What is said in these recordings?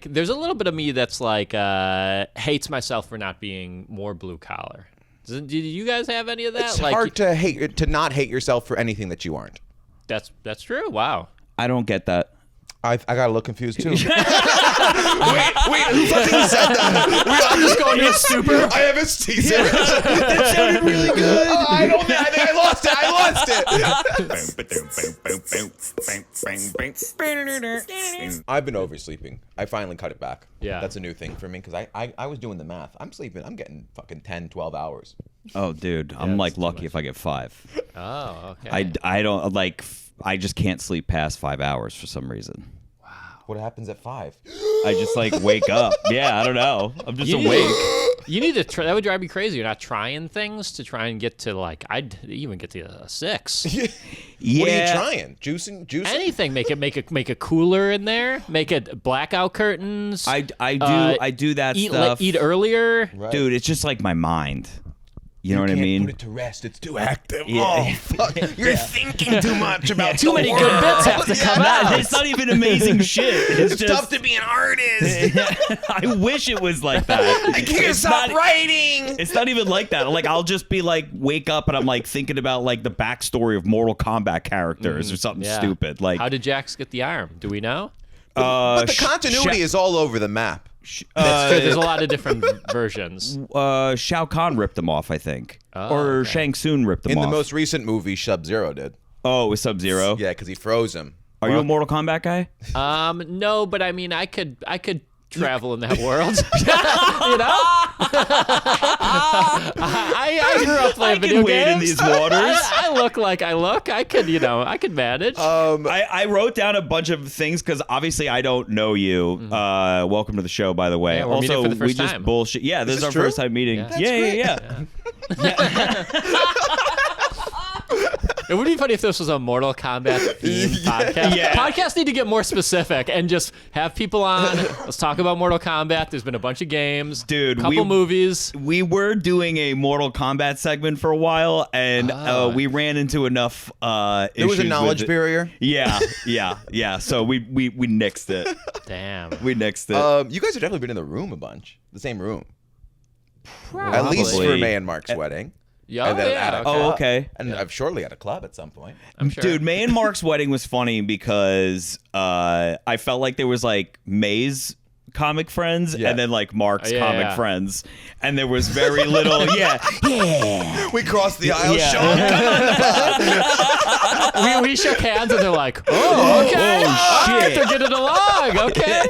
There's a little bit of me that's like hates myself for not being more blue collar. Did you guys have any of that? It's hard to not hate yourself for anything that you aren't. That's true. Wow. I don't get that. I got a little confused too. wait, who fucking said that? I'm just going to super. I haven't seen it. That sounded really good. I think I lost it. I've been oversleeping. I finally cut it back. Yeah. That's a new thing for me because I was doing the math. I'm sleeping. I'm getting fucking 10, 12 hours. Oh, dude, I'm like lucky if I get 5. Oh, okay. I don't like. I just can't sleep past 5 hours for some reason. Wow. What happens at 5? I just like wake up. Yeah, I don't know. I'm just awake. You need to try. That would drive me crazy. You're not trying things to try and get to like. I'd even get to a 6. Yeah. What are you trying? Juicing? Anything. Make a cooler in there. Make it blackout curtains. I do that stuff. Eat earlier. Right. Dude, it's just like my mind. You know what I mean? Put it to rest. It's too active. Yeah. Oh, fuck. You're thinking too much about too many good bits have to come out. It's not even amazing shit. It's just tough to be an artist. I wish it was like that. I can't stop writing. It's not even like that. Like I'll just be like, wake up and I'm like thinking about like the backstory of Mortal Kombat characters or something stupid. Like, how did Jax get the arm? Do we know? But the continuity is all over the map. That's true. There's a lot of different versions. Shao Kahn ripped him off, I think. Or okay. Shang Tsung ripped him off. In the most recent movie, Sub-Zero did. Oh, it was Sub-Zero? Yeah, because he froze him. Are you a Mortal Kombat guy? No, but I mean, I could travel in that world. You know? I grew up playing video games. in these waters. I look like I look. I could manage. I wrote down a bunch of things because obviously I don't know you. Welcome to the show, by the way. Yeah, we're also, meeting for the first we just time. bullshit. Yeah, this is our true? first time meeting. Yeah. It would be funny if this was a Mortal Kombat themed podcast. Yeah. Podcasts need to get more specific and just have people on. Let's talk about Mortal Kombat. There's been a bunch of games, Dude, couple movies. We were doing a Mortal Kombat segment for a while, and we ran into enough issues. There was a knowledge with barrier. Yeah. So we nixed it. Damn. We nixed it. You guys have definitely been in the room a bunch. The same room. Probably. At least for May and Mark's wedding. Yeah, And then yeah, at a okay. club. Okay. And I've shortly at a club at some point. I'm sure. Dude, May and Mark's wedding was funny because I felt like there was like May's comic friends and then like Mark's comic friends, and there was very little. We crossed the aisle. Yeah. Sean, we shook hands and they're like, oh, okay. Oh, shit. They're getting along. Okay.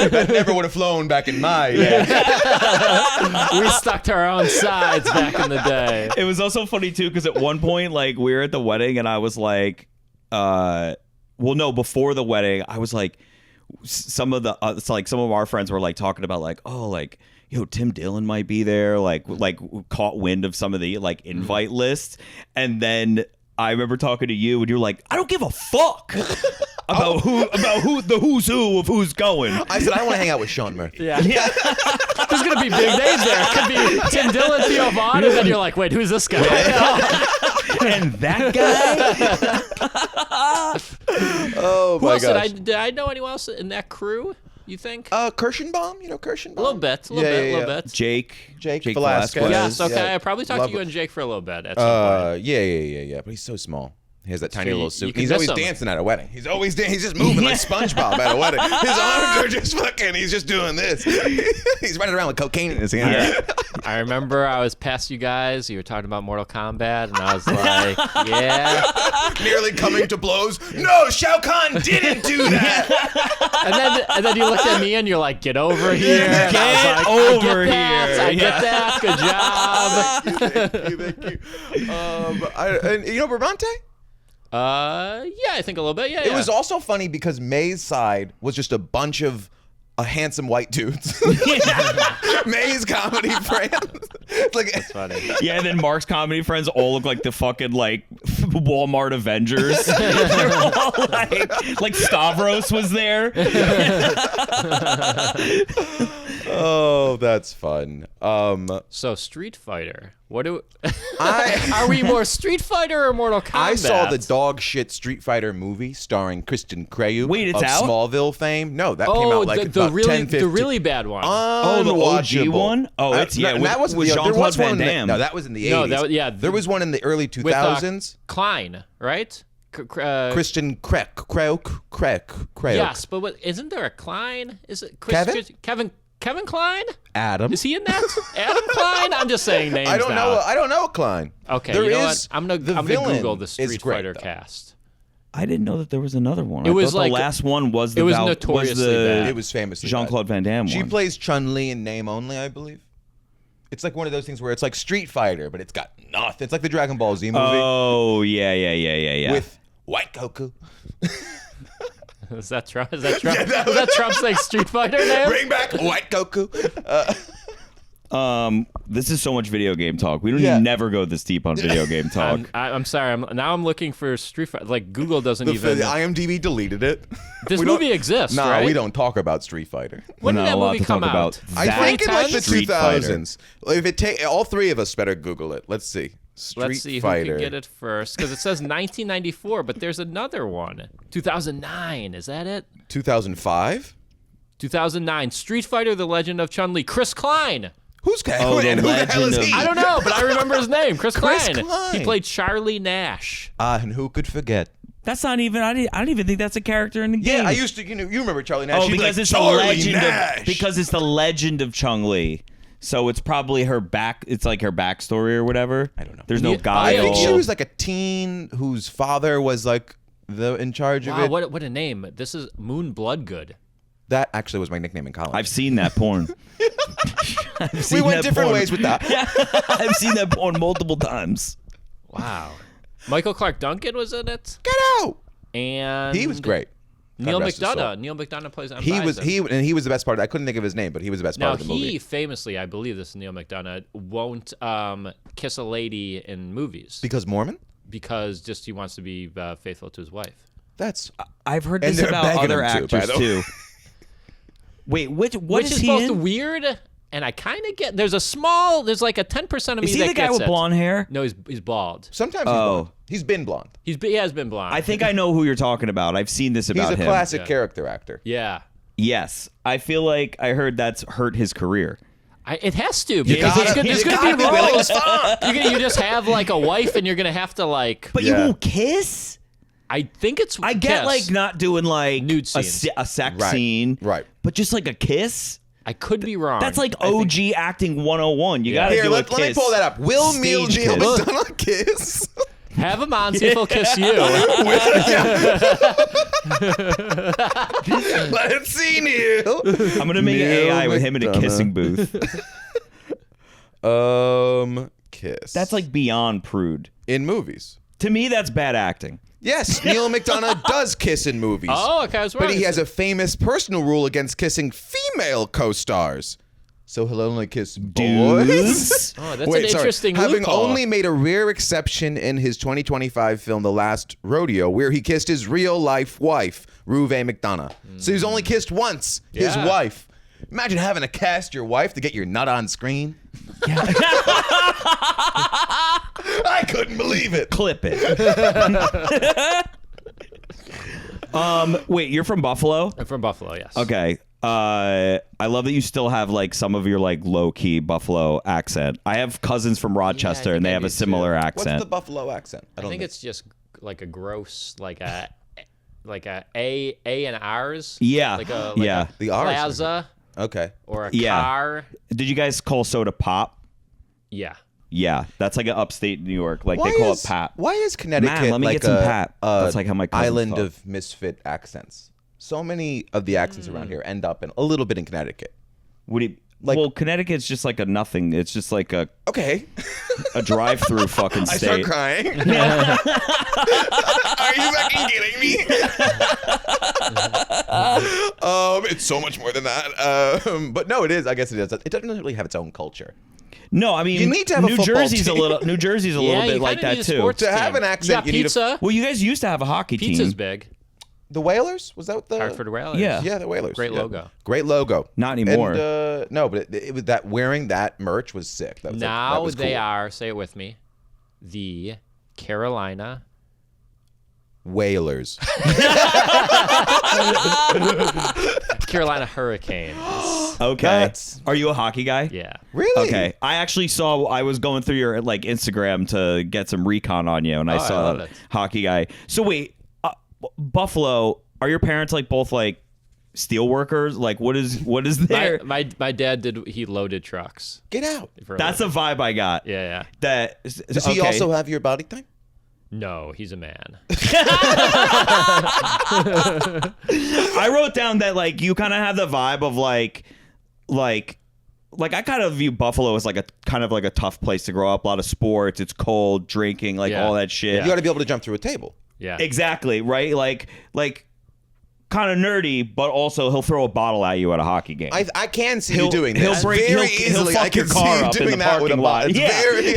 that never would have flown back in my. We stuck to our own sides back in the day. It was also funny too because at one point like we were at the wedding and I was like, before the wedding I was like. Some of our friends were like talking about like, oh, like, yo, Tim Dillon might be there, like caught wind of some of the like invite lists, and then I remember talking to you and you're like, I don't give a fuck about the who's who of who's going. I said I want to hang out with Shaun Murphy. Yeah. There's gonna be big names there. It could be Tim Dillon, Theo Vaughn, and then you're like, wait, who's this guy? And that guy. Oh Who my else gosh. did I know anyone else in that crew? You think? Kirschenbaum? You know Kirschenbaum? A little bit. Jake Velasquez. Yes, okay. Yeah. I probably talked Love to you it. and Jake for a little bit at some point. Yeah. But he's so small. He has that tiny true. little You suit. can He's miss always him. dancing at a wedding. He's just moving like SpongeBob at a wedding. His arms are just fucking. He's just doing this. He's running around with cocaine in his hand. Yeah. I remember I was past you guys. You were talking about Mortal Kombat, and I was like, yeah. Nearly coming to blows. No, Shao Kahn didn't do that. And then you looked at me and you're like, get over here. And I was like, over I get that. Good job. Thank you. And you know Bramante? Yeah, I think a little bit. Yeah, It was also funny because May's side was just a bunch of handsome white dudes. May's comedy friends. Like, That's funny. Yeah, and then Mark's comedy friends all look like the fucking like Walmart Avengers. They're all like Stavros was there. Oh, that's fun. So Street Fighter. What do I are we more Street Fighter or Mortal Kombat? I saw the dog shit Street Fighter movie starring Kristen Crayu Wait, it's of out? Smallville fame. No, that came Oh, out like the about really 10, 15. the really bad one. Oh, the OG Unwatchable. one? Oh, it's and that was with there Jean-Claude was one Van in the- Damme. No, that was in the 80s. No, that was- yeah, there was one in the early with 2000s. Klein, right? Christian Craig. Yes, but isn't there a Klein? Is it Kevin Klein? Adam. Is he in that? Adam Klein? I'm just saying names I don't now. know. I don't know Klein. Okay, There you know is- what? I'm gonna villain Google the is Street great, Fighter though. cast. I didn't know that there was another one. It I was thought like- the last one was the it was Val- notoriously the bad. It was famously Jean-Claude Van Damme She one. plays Chun-Li in name only, I believe. It's like one of those things where it's like Street Fighter, but it's got nothing. It's like the Dragon Ball Z movie Oh yeah. with White Goku. Is that Trump? Is that Trump? Is that Trump's like Street Fighter name? Bring back White Goku. This is so much video game talk. We don't Yeah. even never go this deep on video game talk. I'm sorry. I'm looking for Street Fighter. Like Google doesn't even. The IMDb deleted it. This We don't- movie exists, Nah, right? we don't talk about Street Fighter. When We're did not that allowed movie to come talk out? about I that think in like the Street Fighter. 2000s. If it take all three of us better Google it. Let's see. Street Let's see Fighter. who can get it first, because it says 1994, but there's another one. 2009. Is that it? 2005. 2009. Street Fighter: The Legend of Chun-Li. Chris Klein. Who's Oh, the and who the hell is Legend he? of- I don't know, but I remember his name. Chris Chris Klein. Klein. He played Charlie Nash. And who could forget? That's not even. I don't even think that's a character in the game. Yeah, I used to. You remember Charlie Nash? Oh, She'd be because like, it's the Charlie legend Nash. of because it's the legend of Chun-Li. So it's probably her back. It's like her backstory or whatever. I don't know. There's no Yeah, guy. I think she Guile. was like a teen whose father was like in charge of Wow, it. what a name. This is Moon Bloodgood. That actually was my nickname in college. I've seen that porn. I've we seen went that different porn. ways with that. I've seen that porn multiple times. Wow. Michael Clark Duncan was in it, Get out. and He was great. Neil God rest his soul. McDonough. Neil McDonough plays M. He was Bison. he was the best part. I couldn't think of his name, but he was the best Now part of the movie he famously, I believe this is Neil McDonough, won't kiss a lady in movies because Mormon. because just he wants to be faithful to his wife. That's I've heard And this they're about begging other him to, by actors the way. too. Wait, what Which is is he both in? weird and I kind of get. There's like a 10% of me Is he that the guy gets with it. blonde hair? No, he's bald. sometimes he's Oh. blonde. He's been blonde. He has been blonde. I think I know who you're talking about. I've seen this He's about a him. classic Yeah. character actor. Yeah. Yes, I feel like I heard that's hurt his career. It has to because gotta- there's you gonna gotta be be willing roles. to You just have like a wife, and you're gonna have to like. But Yeah. you won't kiss? I think it's. I get kiss. like not doing like Nude a, scenes. a sex Right, scene, right. But just like a kiss. I could be wrong. That's like OG acting 101. You gotta Here, do let a kiss. me pull that up. Will Neil Stage Neil kiss. McDonough kiss? have him on, see if he'll kiss you. Let's see, Neil. I'm gonna make an Neil AI with him in a McDonough. kissing booth. Kiss. That's like beyond prude. in movies. To me, that's bad acting. Yes, Neil McDonough does kiss in movies. Oh, okay, I was But wrong. he has a famous personal rule against kissing female co-stars. So he'll only kiss boys. Dudes? Oh, that's an interesting Having loophole. only made a rare exception in his 2025 film The Last Rodeo, where he kissed his real-life wife, Ruve McDonough. So he's only kissed once, his Yeah. wife. Imagine having to cast your wife to get your nut on screen. I couldn't believe it. Clip it. Wait, you're from Buffalo? I'm from Buffalo, yes. Okay. I love that you still have like some of your like low key Buffalo accent. I have cousins from Rochester think and they I have do, a similar too. What's accent. the Buffalo accent? I think it's just like a gross, like a A and R's. Yeah, Like a yeah. The R's. plaza Okay. or a Yeah. car. Did you guys call soda pop? Yeah. Yeah, that's like an upstate New York. Like Why they call is, it pap. Why is Connecticut Man, let me like get some a, pap. That's like how my cousins island talk. of misfit accents? So many of the accents around here end up in a little bit in Connecticut. Would it? Like- Well, Connecticut's just like a nothing. It's just like a Okay. drive-through fucking I state. start crying. Are you fucking kidding me? It's so much more than that. But no, it is. I guess it is. It doesn't really have its own culture. No, I mean You need to have a New football Jersey's team. a little. New Jersey's a Yeah, little you bit like kinda that need a too. sports To have team. an accent, you you need a- pizza. Well, you guys used to have a hockey Pizza's team. big. The Whalers? Was that the Hartford Whalers. Yeah. Yeah, the Whalers. Great Yeah. logo. Great logo. Not anymore. And no, but it was that wearing that merch was sick. That was Now that was they cool. are, say it with me, the Carolina Whalers. Carolina Hurricanes. Okay. That's- Are you a hockey guy? Yeah. Really? Okay. I was going through your like Instagram to get some recon on you, and I I saw love it. hockey guy. So wait, Buffalo, are your parents like both like steel workers? Like what is there? My dad he loaded trucks. Get out. for a That's a living. vibe I got. Yeah. That Does he also have your body type? No, he's a man. I wrote down that like you kind of have the vibe of like I kind of view Buffalo as like a kind of like a tough place to grow up. A lot of sports, it's cold, drinking, like Yeah. all that shit. Yeah. You got to be able to jump through a table. Yeah. Exactly, right? Like kind of nerdy, but also he'll throw a bottle at you at a hockey game. I can see He'll- you doing he'll this. break- very he'll easily. fuck I can your car see you up in doing the that with a parking bot. lot. It's Yeah. very.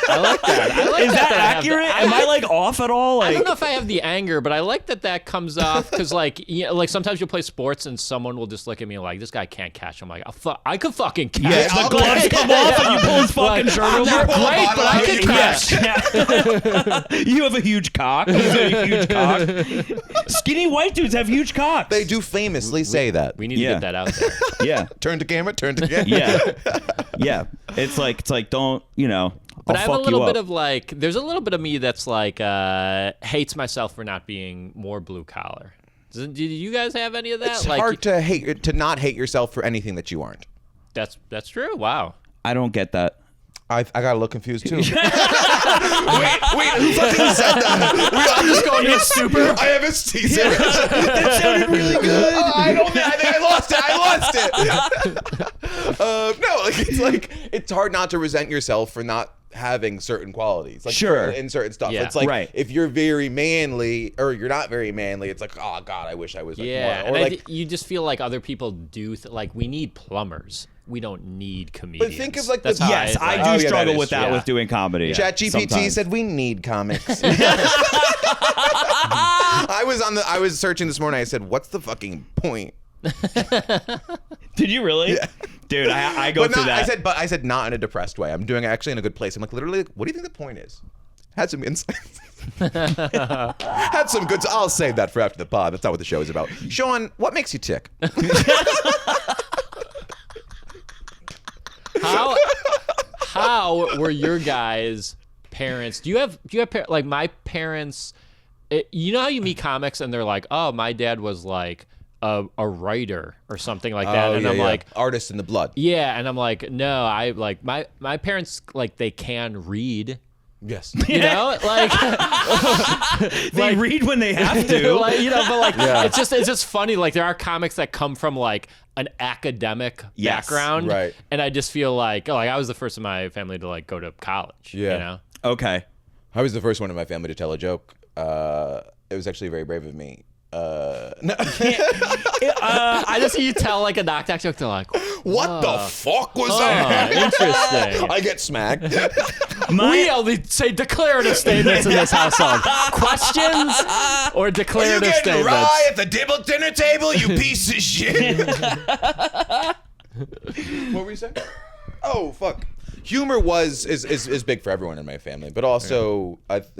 I like that. I like Is that I have accurate? the- Am I like off at all? I Like, don't know if I have the anger, but I like that comes off because, like, like sometimes you'll play sports and someone will just look at me like, "This guy can't catch." I'm like, I could fucking catch. yeah, the gloves come off and you pull his fucking shirt I'm over. not Pull a great, bottle but I out, could you catch. You have a huge cock. He's got a huge cock. Skinny white dudes have huge cocks. They do famously say that. We need to Yeah. get that out there. Yeah. Turn to camera. Turn to camera. Yeah. Yeah. It's like don't, But I'll I have a fuck little you bit up. of like, there's a little bit of me that's like hates myself for not being more blue collar. Do you guys have any of that? It's like, hard to not hate yourself for anything that you aren't. That's true. Wow. I don't get that. I got a little confused too. wait, who fucking said that? I'm just going to super. I have a Caesar. That sounded really good. I think I lost it. No, it's hard not to resent yourself for not having certain qualities. Like, Sure. in certain stuff. Yeah. It's like Right. if you're very manly or you're not very manly, it's like, oh God, I wish I was like Yeah, more. Or and like, you just feel like other people do. Like we need plumbers. We don't need comedians. think of, like, That's the- how Yes, I do Oh, yeah, that struggle is with that true. with doing comedy. ChatGPT sometimes. said we need comics. I was searching this morning. I said, "What's the fucking point?" Did you really? Yeah. Dude, I go But through not, that. I said not in a depressed way. I'm doing it actually in a good place. I'm like, literally, what do you think the point is? Had some insights. Had some good. I'll save that for after the pod. That's not what the show is about. Shaun, what makes you tick? How were your guys' parents? Do you have like my parents? You know how you meet comics and they're like, oh, my dad was like a writer or something like that, and I'm like, artist in the blood. yeah, and I'm like, no, I like my parents like they can read. Yes. You know, like They read when they have to. like, but like Yeah. it's just funny. Like there are comics that come from like an academic Yes, background, right. And I just feel like I was the first in my family to like go to college. Yeah. You know? Okay. I was the first one in my family to tell a joke. It was actually very brave of me. No. I just see you tell like a knock-knock joke. They're like, What the fuck was that? interesting. I get smacked. We only say declarative statements in this household. Questions or Are you declarative getting statements? rye at the dinner table, you piece of shit? What were you saying? Oh, fuck. Humor is big for everyone in my family, but also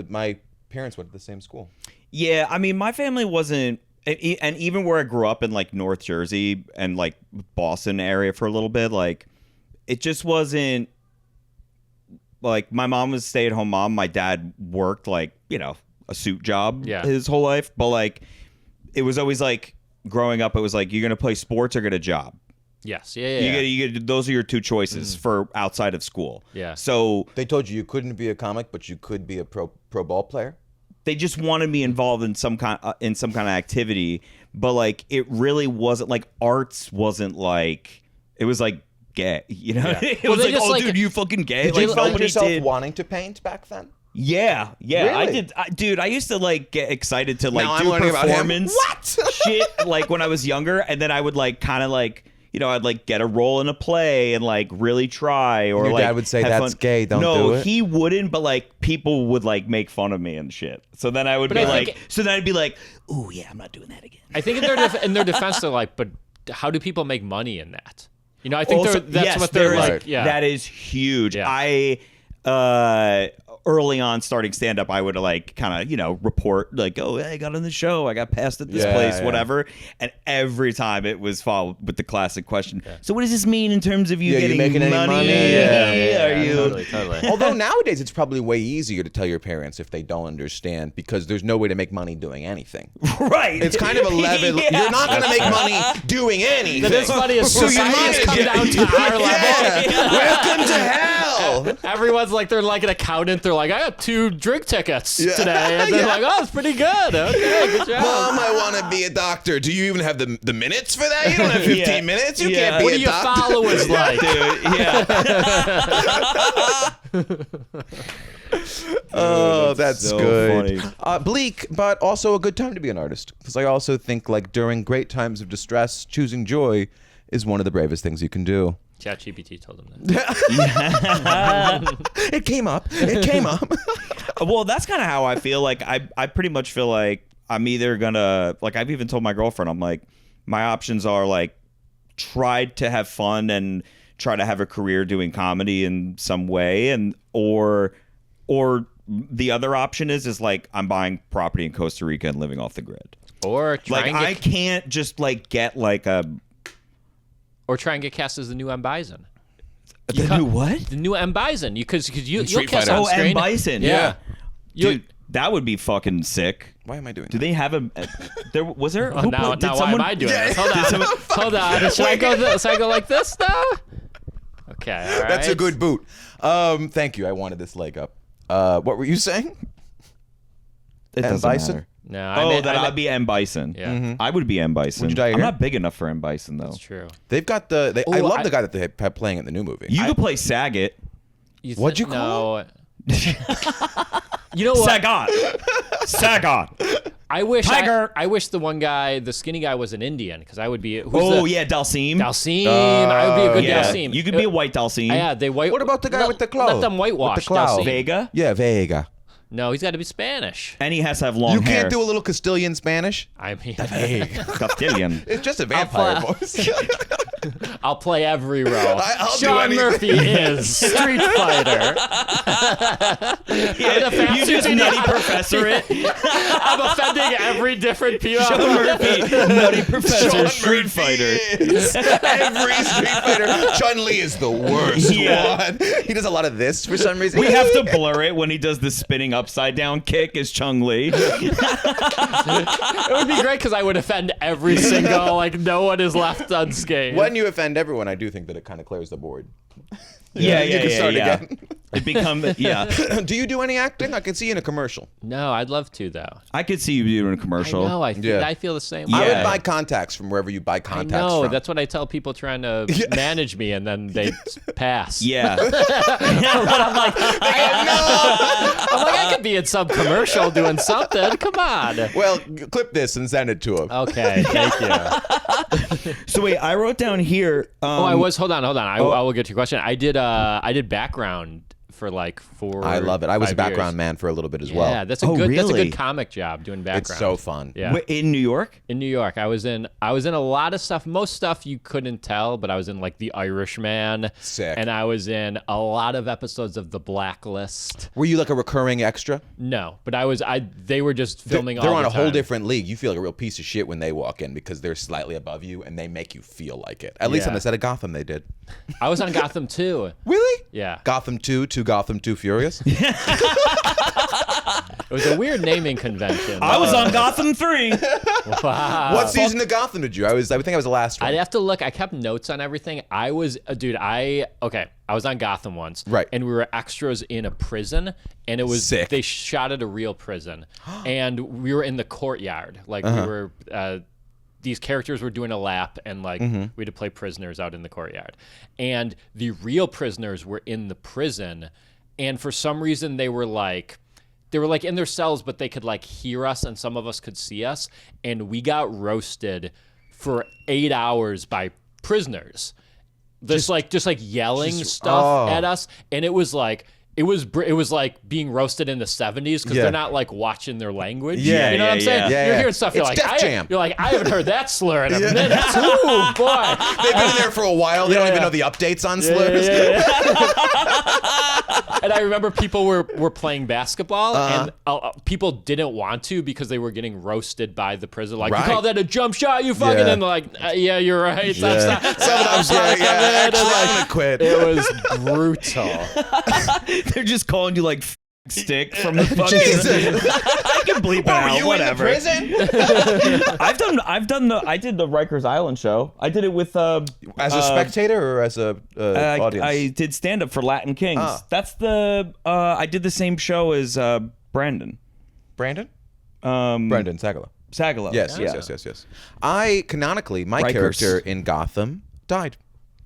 my parents went to the same school. Yeah, I mean, my family wasn't, and even where I grew up in like North Jersey and like Boston area for a little bit, like it just wasn't like my mom was a stay-at-home mom. My dad worked like, a suit job his whole life, but like it was always like growing up, it was like you're gonna play sports or get a job. Yes. Yeah. You get those are your two choices for outside of school. Yeah. So They told you couldn't be a comic, but you could be a pro ball player. they just wanted me involved in some kind of activity, but like it really wasn't like arts wasn't like it was like gay, Yeah. It Well, was they like, just, oh, like- dude, you fucking gay. Did Like, you find nobody yourself did. wanting to paint back then? Yeah. I Really? did. Dude, I used to like get excited to like Now I'm do learning about him. performance What? shit like when I was younger, and then I would like kind of like. I'd like get a role in a play and like really try, or Your like dad would say, have "That's fun." gay, don't no, do it. he wouldn't, but like people would like make fun of me and shit. So then I would But be I like, think- so then I'd be like, "Ooh, yeah, I'm not doing that again." I think in their defense, they're like, but how do people make money in that? You know, I think Also, that's yes, what they're there is- like. Yeah. That is huge. Yeah. I early on starting stand up, I would like kind of, report like, oh, hey, I got on the show, I got passed at this place, whatever. And every time it was followed with the classic question. So what does this mean in terms of you getting making any money? Are you Totally. Although nowadays it's probably way easier to tell your parents if they don't understand because there's no way to make money doing anything. right? It's kind of a level. Yeah. You're not going to make money doing anything. That is funny. As So you society might has as come well- down to our level. Yeah. Welcome to hell. Everyone's like, they're like an accountant. They're like, I got 2 drink tickets Yeah. today. And they're like, oh, it's pretty good. Okay, good job. Mom, I want to be a doctor. Do you even have the minutes for that? You don't have 15 Yeah. minutes. You Yeah. can't be What a are your doctor. followers like? Dude, yeah. Oh, that's so good. funny. Bleak, but also a good time to be an artist. Because I also think, like, during great times of distress, choosing joy is one of the bravest things you can do. ChatGPT told them that. It came up. It came up. Well, that's kind of how I feel. Like I pretty much feel like I'm either gonna like I've even told my girlfriend I'm like my options are like try to have fun and try to have a career doing comedy in some way and or the other option is like I'm buying property in Costa Rica and living off the grid. Or try Like and I get, can't just like get like a cast as the new M. Bison. the new what? The new M. Bison. Because you'll Street cast Fighter. on Oh, M. screen. Bison. Yeah. Dude, that would be fucking sick. Why am I doing Do that? they have a? There was there. Oh, now why am I doing this? Hold on. Hold on. Should I go this? Should I go like this now? Okay. All right. That's a good boot. Thank you. I wanted this leg up. What were you saying? It M. doesn't Bison? matter. No. I'd be M. Bison. Yeah. I would be M. Bison. Would you dye your I'm hair? not big enough for M. Bison though. That's true. They've got the. I Ooh, love the guy that they have playing in the new movie. You could play Saget. What'd you call No. You know what? Sagat. I wish Tiger. I wish the one guy, the skinny guy, was an Indian because I would be. Who's Oh the, yeah, Dalsim. Dalsim. I would be a good Yeah, Dalsim. you could be a white Dalsim. Yeah, they white. What about the guy with the cloud? Let them whitewash With the cloud. Dalsim. Vega. Yeah, Vega. No, he's got to be Spanish. And he has to have long You hair. can't do a little Castilian Spanish? I mean, Castilian. It's just a vampire play- voice. I'll play every role. I'll do Shaun anything. Murphy is Street Fighter. You just nutty professor it. I'm offending every different people. Shaun Murphy, nutty professor, Shaun Street Murphy Fighter. is every Street Fighter. Chun-Li is the worst Yeah. one. He does a lot of this for some reason. We have to blur it when he does the spinning upside down kick as Chung-Li. It would be great because I would offend every single, like, no one is left unscathed. When you offend everyone, I do think that it kind of clears the board. Yeah, you can start again. It become Do you do any acting? I can see you in a commercial. No, I'd love to, though. I could see you doing a commercial. I know, Yeah. I feel the same Yeah. I way. would buy contacts from wherever you buy I contacts know, from. that's what I tell people trying to manage me, and then they pass. Yeah. I'm like, I could be in some commercial doing something. Come on. Well, clip this and send it to him. Okay, thank you. So wait, I wrote down here. Hold on. I will get to your question. I did background for like 4. I love it. I was a 5 background years. man for a little bit as well. Yeah, that's a Oh, good. That's a really? good comic job doing background. It's so fun. Yeah. in New York. In New York, I was in a lot of stuff. Most stuff you couldn't tell, but I was in like The Irishman. Sick. And I was in a lot of episodes of The Blacklist. Were you like a recurring extra? No, but they were just filming They're all on the a whole time. different league. You feel like a real piece of shit when they walk in because they're slightly above you and they make you feel like it. At least on Yeah. the set of Gotham they did. I was on Gotham too. Really? Yeah. Gotham 2 to Gotham 2 Furious? It was a weird naming convention. I was on Gotham 3. Wow. What season of Gotham did you? I think I was the last one. I'd have to look. I kept notes on everything. I was, I was on Gotham once. Right. And we were extras in a prison, and it was, Sick. they shot at a real prison. And we were in the courtyard. Like, we were, these characters were doing a lap, and like, we had to play prisoners out in the courtyard. And the real prisoners were in the prison, and for some reason, they were like in their cells, but they could like hear us, and some of us could see us, and we got roasted for 8 hours by prisoners. Just like yelling stuff at us, and it was like it was like being roasted in the 70s because they're not like watching their language. Yeah, you know what I'm saying? yeah. You're hearing stuff. You're It's like, Def Jam. you're like, I haven't heard that slur in a minute. Ooh, boy. They've been in there for a while. They don't even know the updates on slurs. And I remember people were playing basketball, and people didn't want to because they were getting roasted by the prison. Like, you call that a jump shot, you fucking, and they're like, yeah, you're right. Stop. Actually, I'm gonna quit. It was brutal. They're just calling you like stick from the fucking. Jesus. I can bleep it Were out. you Whatever. in the prison? I did the Rikers Island show. I did it with As a spectator or as a audience? I did stand up for Latin Kings. That's the I did the same show as Brandon. Brendan Sagalow. Sagalow. Yes. I canonically, my Rikers. character in Gotham died.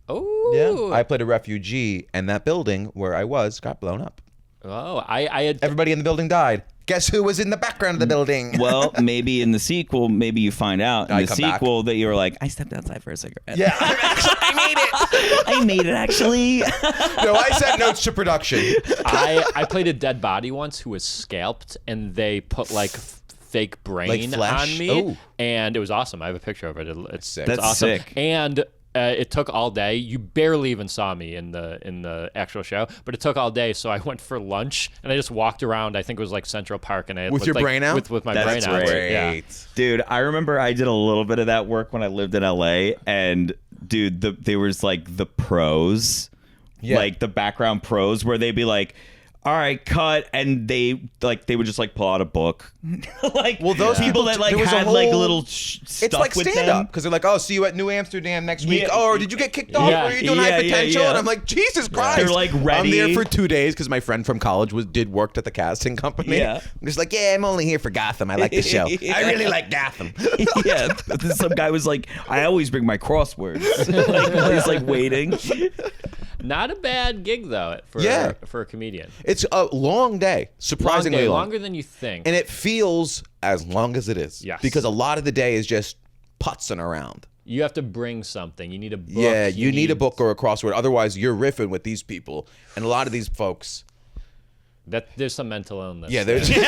Oh. I played a refugee, and that building where I was got blown up. Oh, I had. Everybody in the building died. Guess who was in the background of the building? Well, maybe in the sequel, maybe you find out in I the come sequel that you were like, I stepped outside for a cigarette. Yeah, I made it. I made it actually. No, I sent notes to production. I played a dead body once who was scalped, and they put like fake brain Like flesh? on me, Oh. and it was awesome. I have a picture of it. It's sick. That's awesome. sick. And it took all day. You barely even saw me in the actual show, but it took all day. So I went for lunch, and I just walked around. I think it was like Central Park, and I With your like, brain out? with my That's brain out. great. Yeah. Dude, I remember I did a little bit of that work when I lived in LA, and dude, there was like the pros, like the background pros, where they'd be like, all right, cut, and they would just like pull out a book. Like, Well, those people people that like there was a had like whole- little stuff It's like with stand them. up because they're like, oh, see you at New Amsterdam next week. Yeah. Oh, or did you get kicked off? Yeah. Or are you doing Yeah, high yeah, potential? yeah. And I'm like, Jesus Christ. They're, like, ready. I'm there for 2 days because my friend from college did worked at the casting company. Yeah. I'm just like, yeah, I'm only here for Gotham. I like the show. I really like Gotham. Yeah, some guy was like, I always bring my crosswords. Like, he's like waiting. Not a bad gig though for a comedian. It's a long day, surprisingly long. Longer than you think. And it feels as long as it is. Yes. Because a lot of the day is just putzing around. You have to bring something. You need a book. Yeah, you need a book or a crossword. Otherwise, you're riffing with these people. And a lot of these folks. There's some mental illness. Yeah, there's a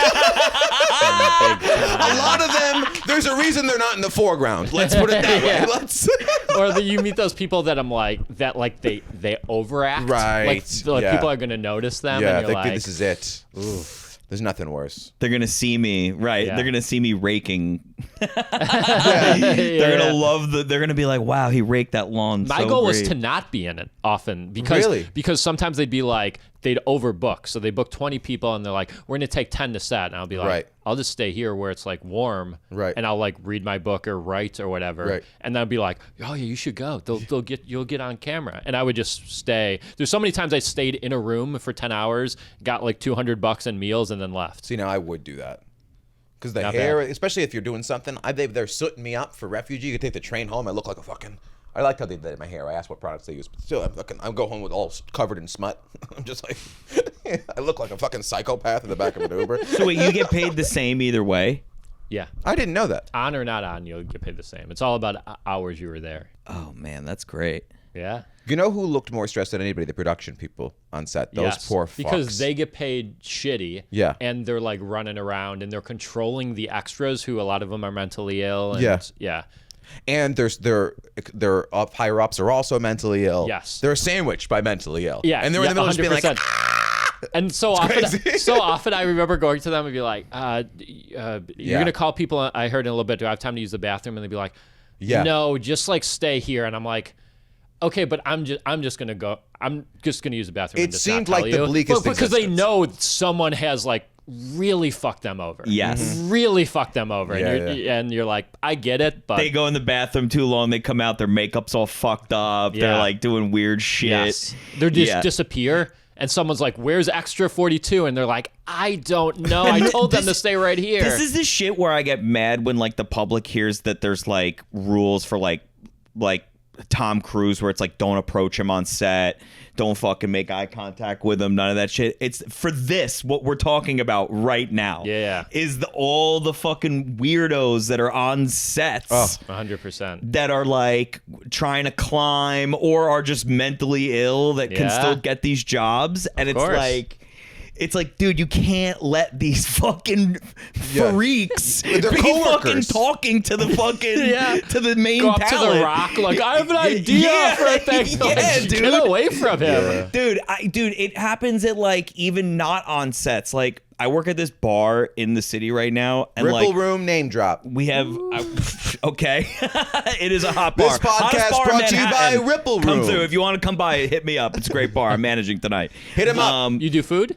lot of them. There's a reason they're not in the foreground. Let's put it that way. Let's. Or you meet those people that they overact. Right, Like yeah. people are gonna notice them. Yeah, and you're like, this is it. There's nothing worse. They're gonna see me, right? Yeah. They're gonna see me raking. yeah. They're gonna love They're gonna be like, "Wow, he raked that lawn." My so goal was great." to not be in it often because sometimes they'd be like they'd overbook. So they book 20 people and they're like, we're gonna take 10 to set, and I'll be like, Right. I'll just stay here where it's like warm, Right. And I'll like read my book or write or whatever, Right. And then I'd be like, oh yeah, you should go. You'll get on camera, and I would just stay. There's so many times I stayed in a room for 10 hours, got like $200 in meals, and then left. See, now I would do that. Because the Not hair, bad. especially if you're doing something, they're sooting me up for refugee. You could take the train home. I look like a fucking. I liked how they did my hair. I asked what products they use, but still, I'll go home with all covered in smut. I'm just like, I look like a fucking psychopath in the back of an Uber. So wait, you get paid the same either way? Yeah, I didn't know that. on or not on, you'll get paid the same. It's all about hours you were there. Oh man, that's great. Yeah. You know who looked more stressed than anybody? The production people on set. Those Yes, poor fucks. because they get paid shitty. Yeah. And they're like running around and they're controlling the extras, who a lot of them are mentally ill. And, Yeah. Yeah. And their up higher ups are also mentally ill. Yes. They're sandwiched by mentally ill. Yeah. And they're in the middle of just being like, 100%. And so crazy. often I remember going to them and be like, you're gonna call people. I heard in a little bit. Do I have time to use the bathroom? And they'd be like, Yeah. no, just like stay here. And I'm like, okay, but I'm just gonna go. I'm just gonna use the bathroom. It and just seemed not tell like the you. bleakest But because they existence. know someone has like really fucked them over. Yes. Really fucked them over. Yeah, And you're like, I get it, but They go in the bathroom too long. They come out. Their makeup's all fucked up. They're Yeah. like doing weird shit. yes, they just Yeah. disappear. And someone's like, "Where's extra 42?" And they're like, "I don't know. I told them to stay right here." This is the shit where I get mad when like the public hears that there's like rules for like Tom Cruise, where it's like, don't approach him on set, don't fucking make eye contact with him, none of that shit. It's for this, what we're talking about right now. Yeah. Is all the fucking weirdos that are on sets 100%. that are like trying to climb or are just mentally ill that can Yeah. still get these jobs. And it's course. like, it's like, dude, you can't let these fucking freaks be They're fucking coworkers. talking to the fucking to the main Go up to talent. the Rock, like, I have an idea for a thing. Yeah, Like, dude. Get away from him. Dude, it happens at like even not on sets. Like I work at this bar in the city right now, and Ripple like Room name drop. we have okay, it is a hot bar. This podcast Hottest bar in brought to you by Manhattan. Ripple Come Room. through if you want to come by. Hit me up. It's a great bar. I'm managing tonight. Hit him up. You do food?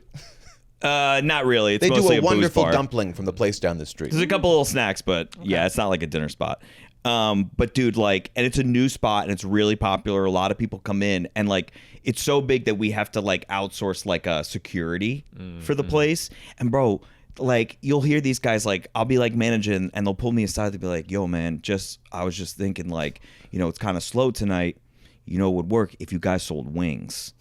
Not really. It's They do mostly a booze wonderful bar. dumpling from the place down the street. There's a couple little snacks, but yeah, it's not like a dinner spot. But dude, like, and it's a new spot and it's really popular. A lot of people come in, and like, it's so big that we have to like outsource like a security for the place. And bro, like, you'll hear these guys, like, I'll be like managing, and they'll pull me aside to be like, yo, man, I was just thinking, like, it's kind of slow tonight. It would work if you guys sold wings.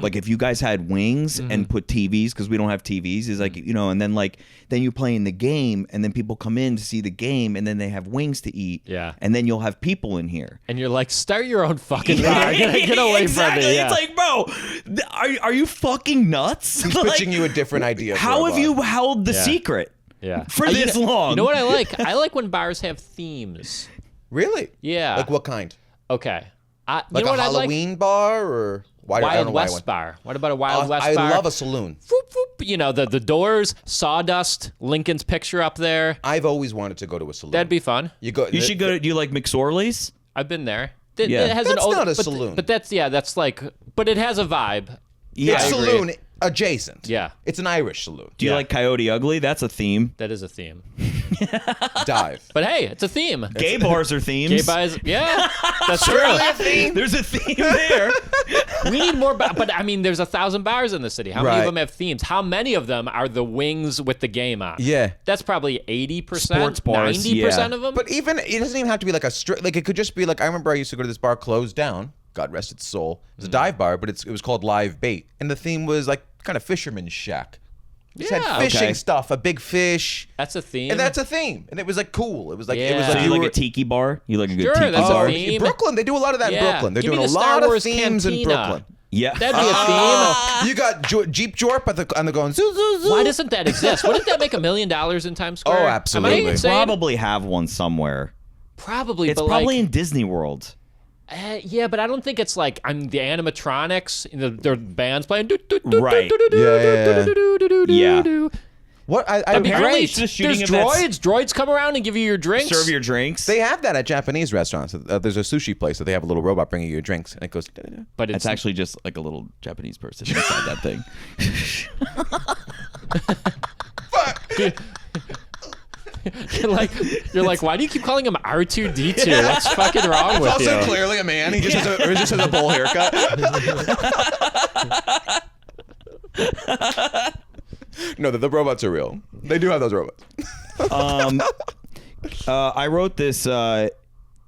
Like if you guys had wings and put TVs, because we don't have TVs, is like, and then like, then you're playing the game, and then people come in to see the game, and then they have wings to eat. Yeah. And then you'll have people in here. And you're like, start your own fucking bar. Get away Exactly. from me. Yeah. It's like, bro, are you fucking nuts? He's Like, pitching you a different idea. for how a have bar. you held the Yeah. secret Yeah. for You this know- long? You know what I like? I like when bars have themes. Really? Yeah. Like what kind? Okay. You Like know a what I like? Halloween bar or why? I don't Wild know why I West went. bar. What about a Wild West I bar? love a saloon. Whoop, whoop. The doors, sawdust, Lincoln's picture up there. I've always wanted to go to a saloon. That'd be fun. You go. You should go. Do you like McSorley's? I've been there. Yeah. It has That's an old, not a but saloon. But that's like, but it has a vibe. Yeah. It's I agree. saloon adjacent. Yeah. It's an Irish saloon. Do you Yeah. like Coyote Ugly? That's a theme. That is a theme. Dive. But hey, it's a theme. Gay bars are themes. Gay bars, yeah, that's true. There's a theme there. We need more, but I mean, there's 1,000 bars in the city. How many Right. of them have themes? How many of them are the wings with the game on? Yeah. That's probably 80%, Sports bars, 90% yeah. of them. But even it doesn't even have to be like a strict. Like it could just be like I remember I used to go to this bar closed down. God rest its soul. It was a dive bar, but it was called Live Bait, and the theme was like kind of fisherman's shack. Just Yeah. had fishing Okay. stuff, a big fish, That's a theme. and that's a theme. And it was like cool. It was like it was Yeah. like So you you like were, a tiki bar? You like a good Sure, tiki that's a bar? theme. in Brooklyn. They do a lot of that in Yeah. Brooklyn. They're Give me doing a the Star lot of Wars themes in Cantina. Brooklyn. Yeah. That'd be a theme. Oh, you got Jeep Jorp on the going zoo zoo zoo. Why doesn't that exist? Wouldn't that make $1 million in Times Square? Oh, Am absolutely. I insane? Probably have one somewhere. Probably, It's but probably like, in Disney World. yeah, but I don't think it's like the animatronics. Their band's playing. Right. Yeah. What I That'd be Apparently great. it's the shooting There's of that- droids. Droids come around and give you your drinks. Serve your drinks. they have that at Japanese restaurants. There's a sushi place that they have a little robot bringing you your drinks, and it goes. Da-da-da. But It's actually just like a little Japanese person inside that thing. you're like, why do you keep calling him R2D2? What's fucking wrong with you? clearly a man. He just has a bowl haircut. No, the robots are real. They do have those robots. I wrote this. Was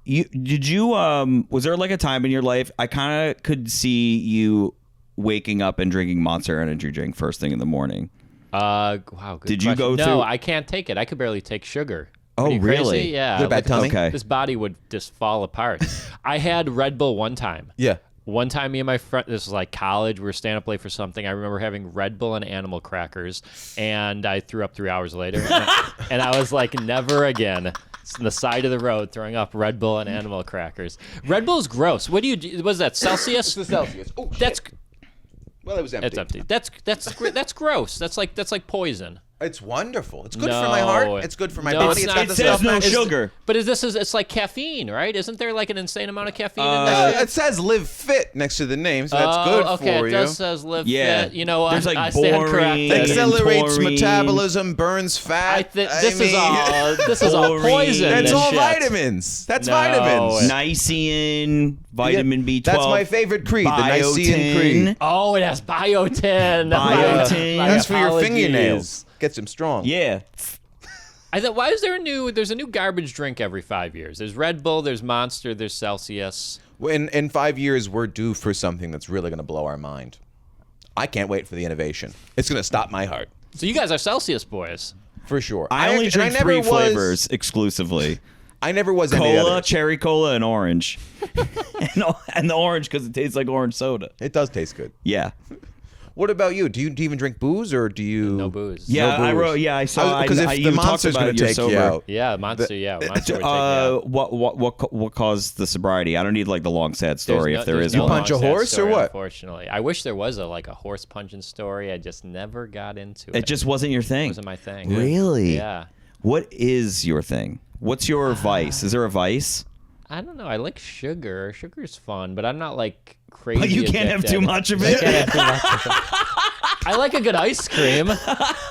there like a time in your life I kind of could see you waking up and drinking Monster Energy drink first thing in the morning? Wow. Good Did you question. go No, through- I can't take it. I could barely take sugar. Oh, Are you really? Crazy? Yeah. Is it a bad tummy? Okay. This body would just fall apart. I had Red Bull one time. Yeah. One time, me and my friend, this was like college, we were staying up late for something. I remember having Red Bull and animal crackers, and I threw up 3 hours later. And I was like, never again. It's on the side of the road throwing up Red Bull and animal crackers. Red Bull's gross. What do you do? Was that Celsius? It's the Celsius. Oh, That's well, it was empty. it's empty. That's gross. That's like poison. It's wonderful. It's good for my heart. It's good for my No, body. it's It's not. got It the says stuff. no It's- sugar. But it's like caffeine, right? Isn't there like an insane amount of caffeine in that? It says "Live Fit" next to the name, so that's good okay, for it you. does says live Yeah. fit. You know what? There's like I stand boring- corrected. Accelerates taurine. metabolism, burns fat. This is all Taurine. poison. That's and all shit. vitamins. That's No. vitamins. Niacin, vitamin B12. That's my favorite creed, the Nicene Creed. Oh, it has biotin. Biotin. My That's for your apologies. fingernails. Gets them strong. Yeah. I thought, why is there there's a new garbage drink every 5 years? There's Red Bull, there's Monster, there's Celsius. In 5 years, we're due for something that's really going to blow our mind. I can't wait for the innovation. It's going to stop my heart. So you guys are Celsius boys. For sure. I only and drink never 3 was- flavors exclusively. I never was any Cola, other. cherry cola, and orange. and the orange because it tastes like orange soda. It does taste good. Yeah. What about you? Do you even drink booze or do you? No booze. Yeah, No I booze. wrote. Yeah, I saw. Because if you the talked monster's about going to you're take sober. you out. Yeah, monster. Yeah, monster would take me out. What caused the sobriety? I don't need like the long sad story if there There's is no one. punch a long, sad horse or story, what? Unfortunately, I wish there was a horse punching story. I just never got into it. It just wasn't your thing. It wasn't my thing. Really? Yeah. What is your thing? What's your vice? Is there a vice? I don't know. I like sugar. Sugar's fun, but I'm not like crazy. But you can't have too addicted. much of I it. can't have too much of it. I like a good ice cream.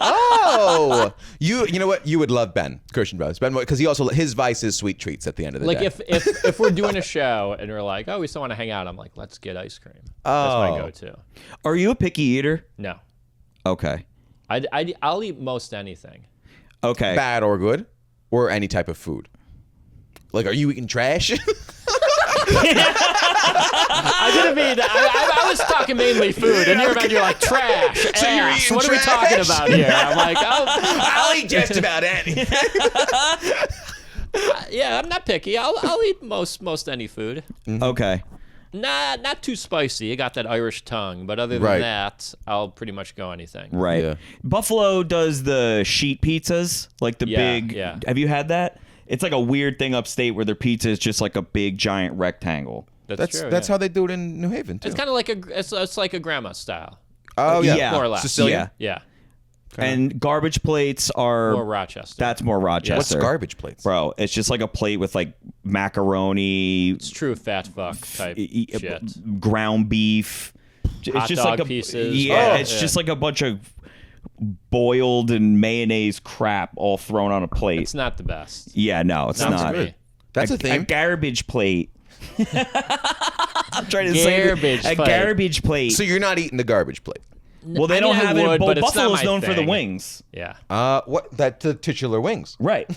Oh, you know what? You would love Ben Christian Brothers. Ben, because his vice is sweet treats at the end of the Like day. if we're doing a show and we're like, oh, we still want to hang out, I'm like, let's get ice cream. That's my go-to. Are you a picky eater? No, Okay. I'll eat most anything. Okay. Bad or good, or any type of food. Like, are you eating trash? I didn't mean that. I was talking mainly food, and you're like trash. So you're ass. eating What are we trash? talking about here? I'm like, oh, I'll eat just about anything. yeah, I'm not picky. I'll eat most any food. Okay. Not too spicy. I got that Irish tongue, but other than Right. that, I'll pretty much go anything. Right. Yeah. Buffalo does the sheet pizzas, like the Yeah, big. yeah. Have you had that? It's like a weird thing upstate where their pizza is just like a big giant rectangle. That's true. That's yeah. how they do it in New Haven too. It's kind of like it's like a grandma style. Oh yeah, Yeah. More or less. Sicilian. Yeah. Yeah, And garbage plates are. more Rochester. That's more Rochester. What's garbage plates? Bro, it's just like a plate with like macaroni, It's true fat fuck type shit. ground beef. It's Hot just dog like a pieces. Yeah, Oh, it's yeah. just like a bunch of boiled and mayonnaise crap all thrown on a plate. It's not the best. Yeah, no, it's Not not. to me. That's a A thing. garbage plate. I'm trying to say Garbage a plate. garbage plate. So you're not eating the garbage plate. Well, they I don't mean, I have it. would, but it's not Buffalo's my known for the thing. wings, Yeah. What? That the titular wings. right?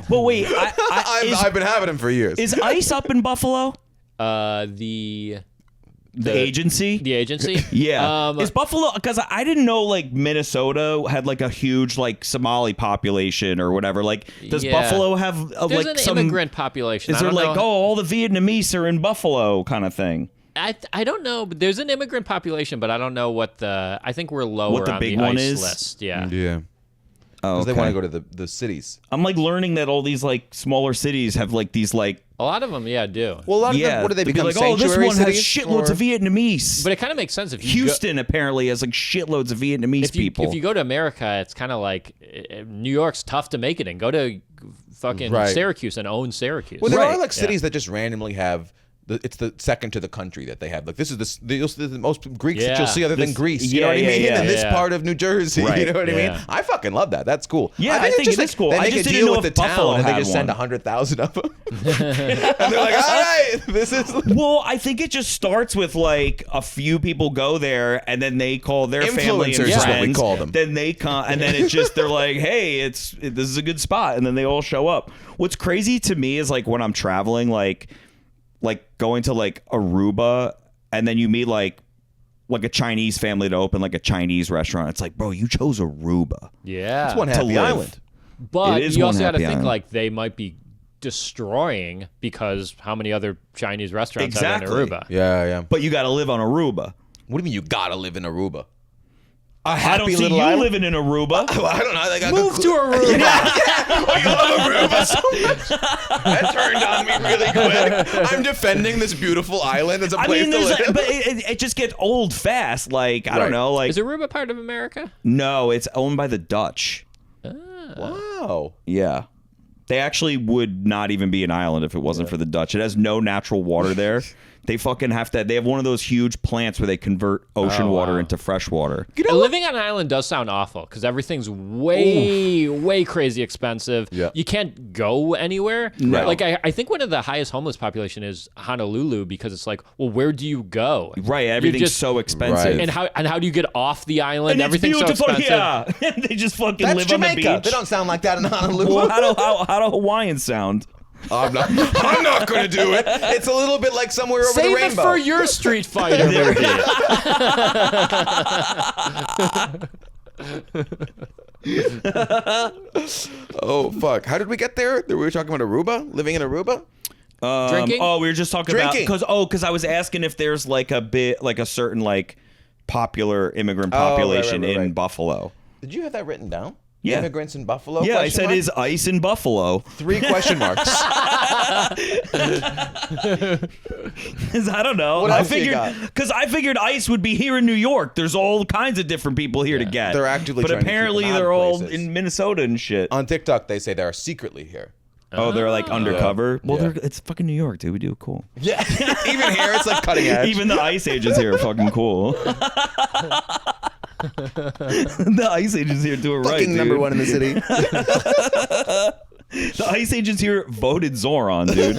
But wait, I've been having them for years. is Ice up in Buffalo? The Agency? The agency. Yeah. Is Buffalo, because I didn't know like Minnesota had like a huge like Somali population or whatever. Like, does Yeah. Buffalo have There's like an some immigrant population. Is I there don't like, know. oh, all the Vietnamese are in Buffalo kind of thing? I don't know, but there's an immigrant population, but I don't know what the. I think we're lower What the on big the one ICE is? list. Yeah. yeah. Oh, Because they want to go to the cities. I'm like learning that all these like smaller cities have like these like A lot of them, yeah, do. Well, a lot of yeah. them, what do they to be become? like? Oh, this sanctuary one has cities, shitloads or- of Vietnamese. But it kind of makes sense if you Houston apparently has like shitloads of Vietnamese if you people. if you go to America, it's kind of like New York's tough to make it in. Go to fucking Right. Syracuse and own Syracuse. Well, there Right. are like cities that just randomly have. It's the second to the country that they have. Like this is you'll see the most Greeks that you'll Yeah. see other than This- Greece. You yeah, know what I yeah, mean? yeah, In this yeah. part of New Jersey, Right. you know what I mean? Yeah. I fucking love that. That's cool. Yeah, I it's think just it is cool. They I make just a didn't deal know with if the Buffalo town and they had just send one. 100,000 of them. And they're like, all right, this is Well, I think it just starts with like a few people go there, and then they call their family and Influencers is friends. what we call them. Then they come, and then it's just they're like, "Hey, this is a good spot," and then they all show up. What's crazy to me is like when I'm traveling, like going to like Aruba, and then you meet like a Chinese family to open like a Chinese restaurant. It's like, bro, you chose Aruba. yeah. it's one To happy live. island. But It is you one also got to happy think island. like they might be destroying because how many other Chinese restaurants Exactly. are in Aruba? Yeah, yeah. But you got to live on Aruba. What do you mean you gotta live in Aruba? A I happy don't see little you island? living in Aruba. Well, I don't know. They got Move good to Aruba. Oh, you love Aruba so much. That turned on me really quick. I'm defending this beautiful island as a I place mean, to there's live. but it just gets old fast. Like I Right. don't know. Like Is Aruba part of America? no, it's owned by the Dutch. Wow. Yeah. They actually would not even be an island if it wasn't for the Dutch. It has no natural water there. They fucking have to. They have one of those huge plants where they convert ocean water into fresh water. Living on an island does sound awful because everything's way crazy expensive. Yeah. You can't go anywhere. No. Like I think one of the highest homeless population is Honolulu because it's like, well, where do you go? Right, You're everything's just- so expensive. Right. And how do you get off the island? And it's Everything's beautiful. so expensive. Yeah, they just fucking That's live Jamaica. on the beach. They don't sound like that in Honolulu. Well, how do Hawaiians sound? I'm not going to do it. It's a little bit like somewhere over the Save it rainbow. for your Street Fighter movie. Oh, fuck. How did we get there? We were talking about Aruba? Living in Aruba? Drinking? Oh, we were just talking Drinking. about because I was asking if there's like a bit like a certain like popular immigrant Oh, right, population right, right, in right. Buffalo. Did you have that written down? Yeah. Immigrants in Buffalo? Yeah, I Question said mark? is ICE in Buffalo. 3 question marks. I don't know. What I else you figured got? because I figured ICE would be here in New York. There's all kinds of different people here to get. They're actively but trying to keep apparently them out of they're all places. in Minnesota and shit. On TikTok, they say they are secretly here. Oh, they're like undercover. Well, Yeah. it's fucking New York, dude. We do it cool. Yeah. Even here, it's like cutting edge. Even the ICE agents here are fucking cool. The ICE agents here do it right, fucking dude. number 1 in the city. The ICE agents here voted Zoran, dude.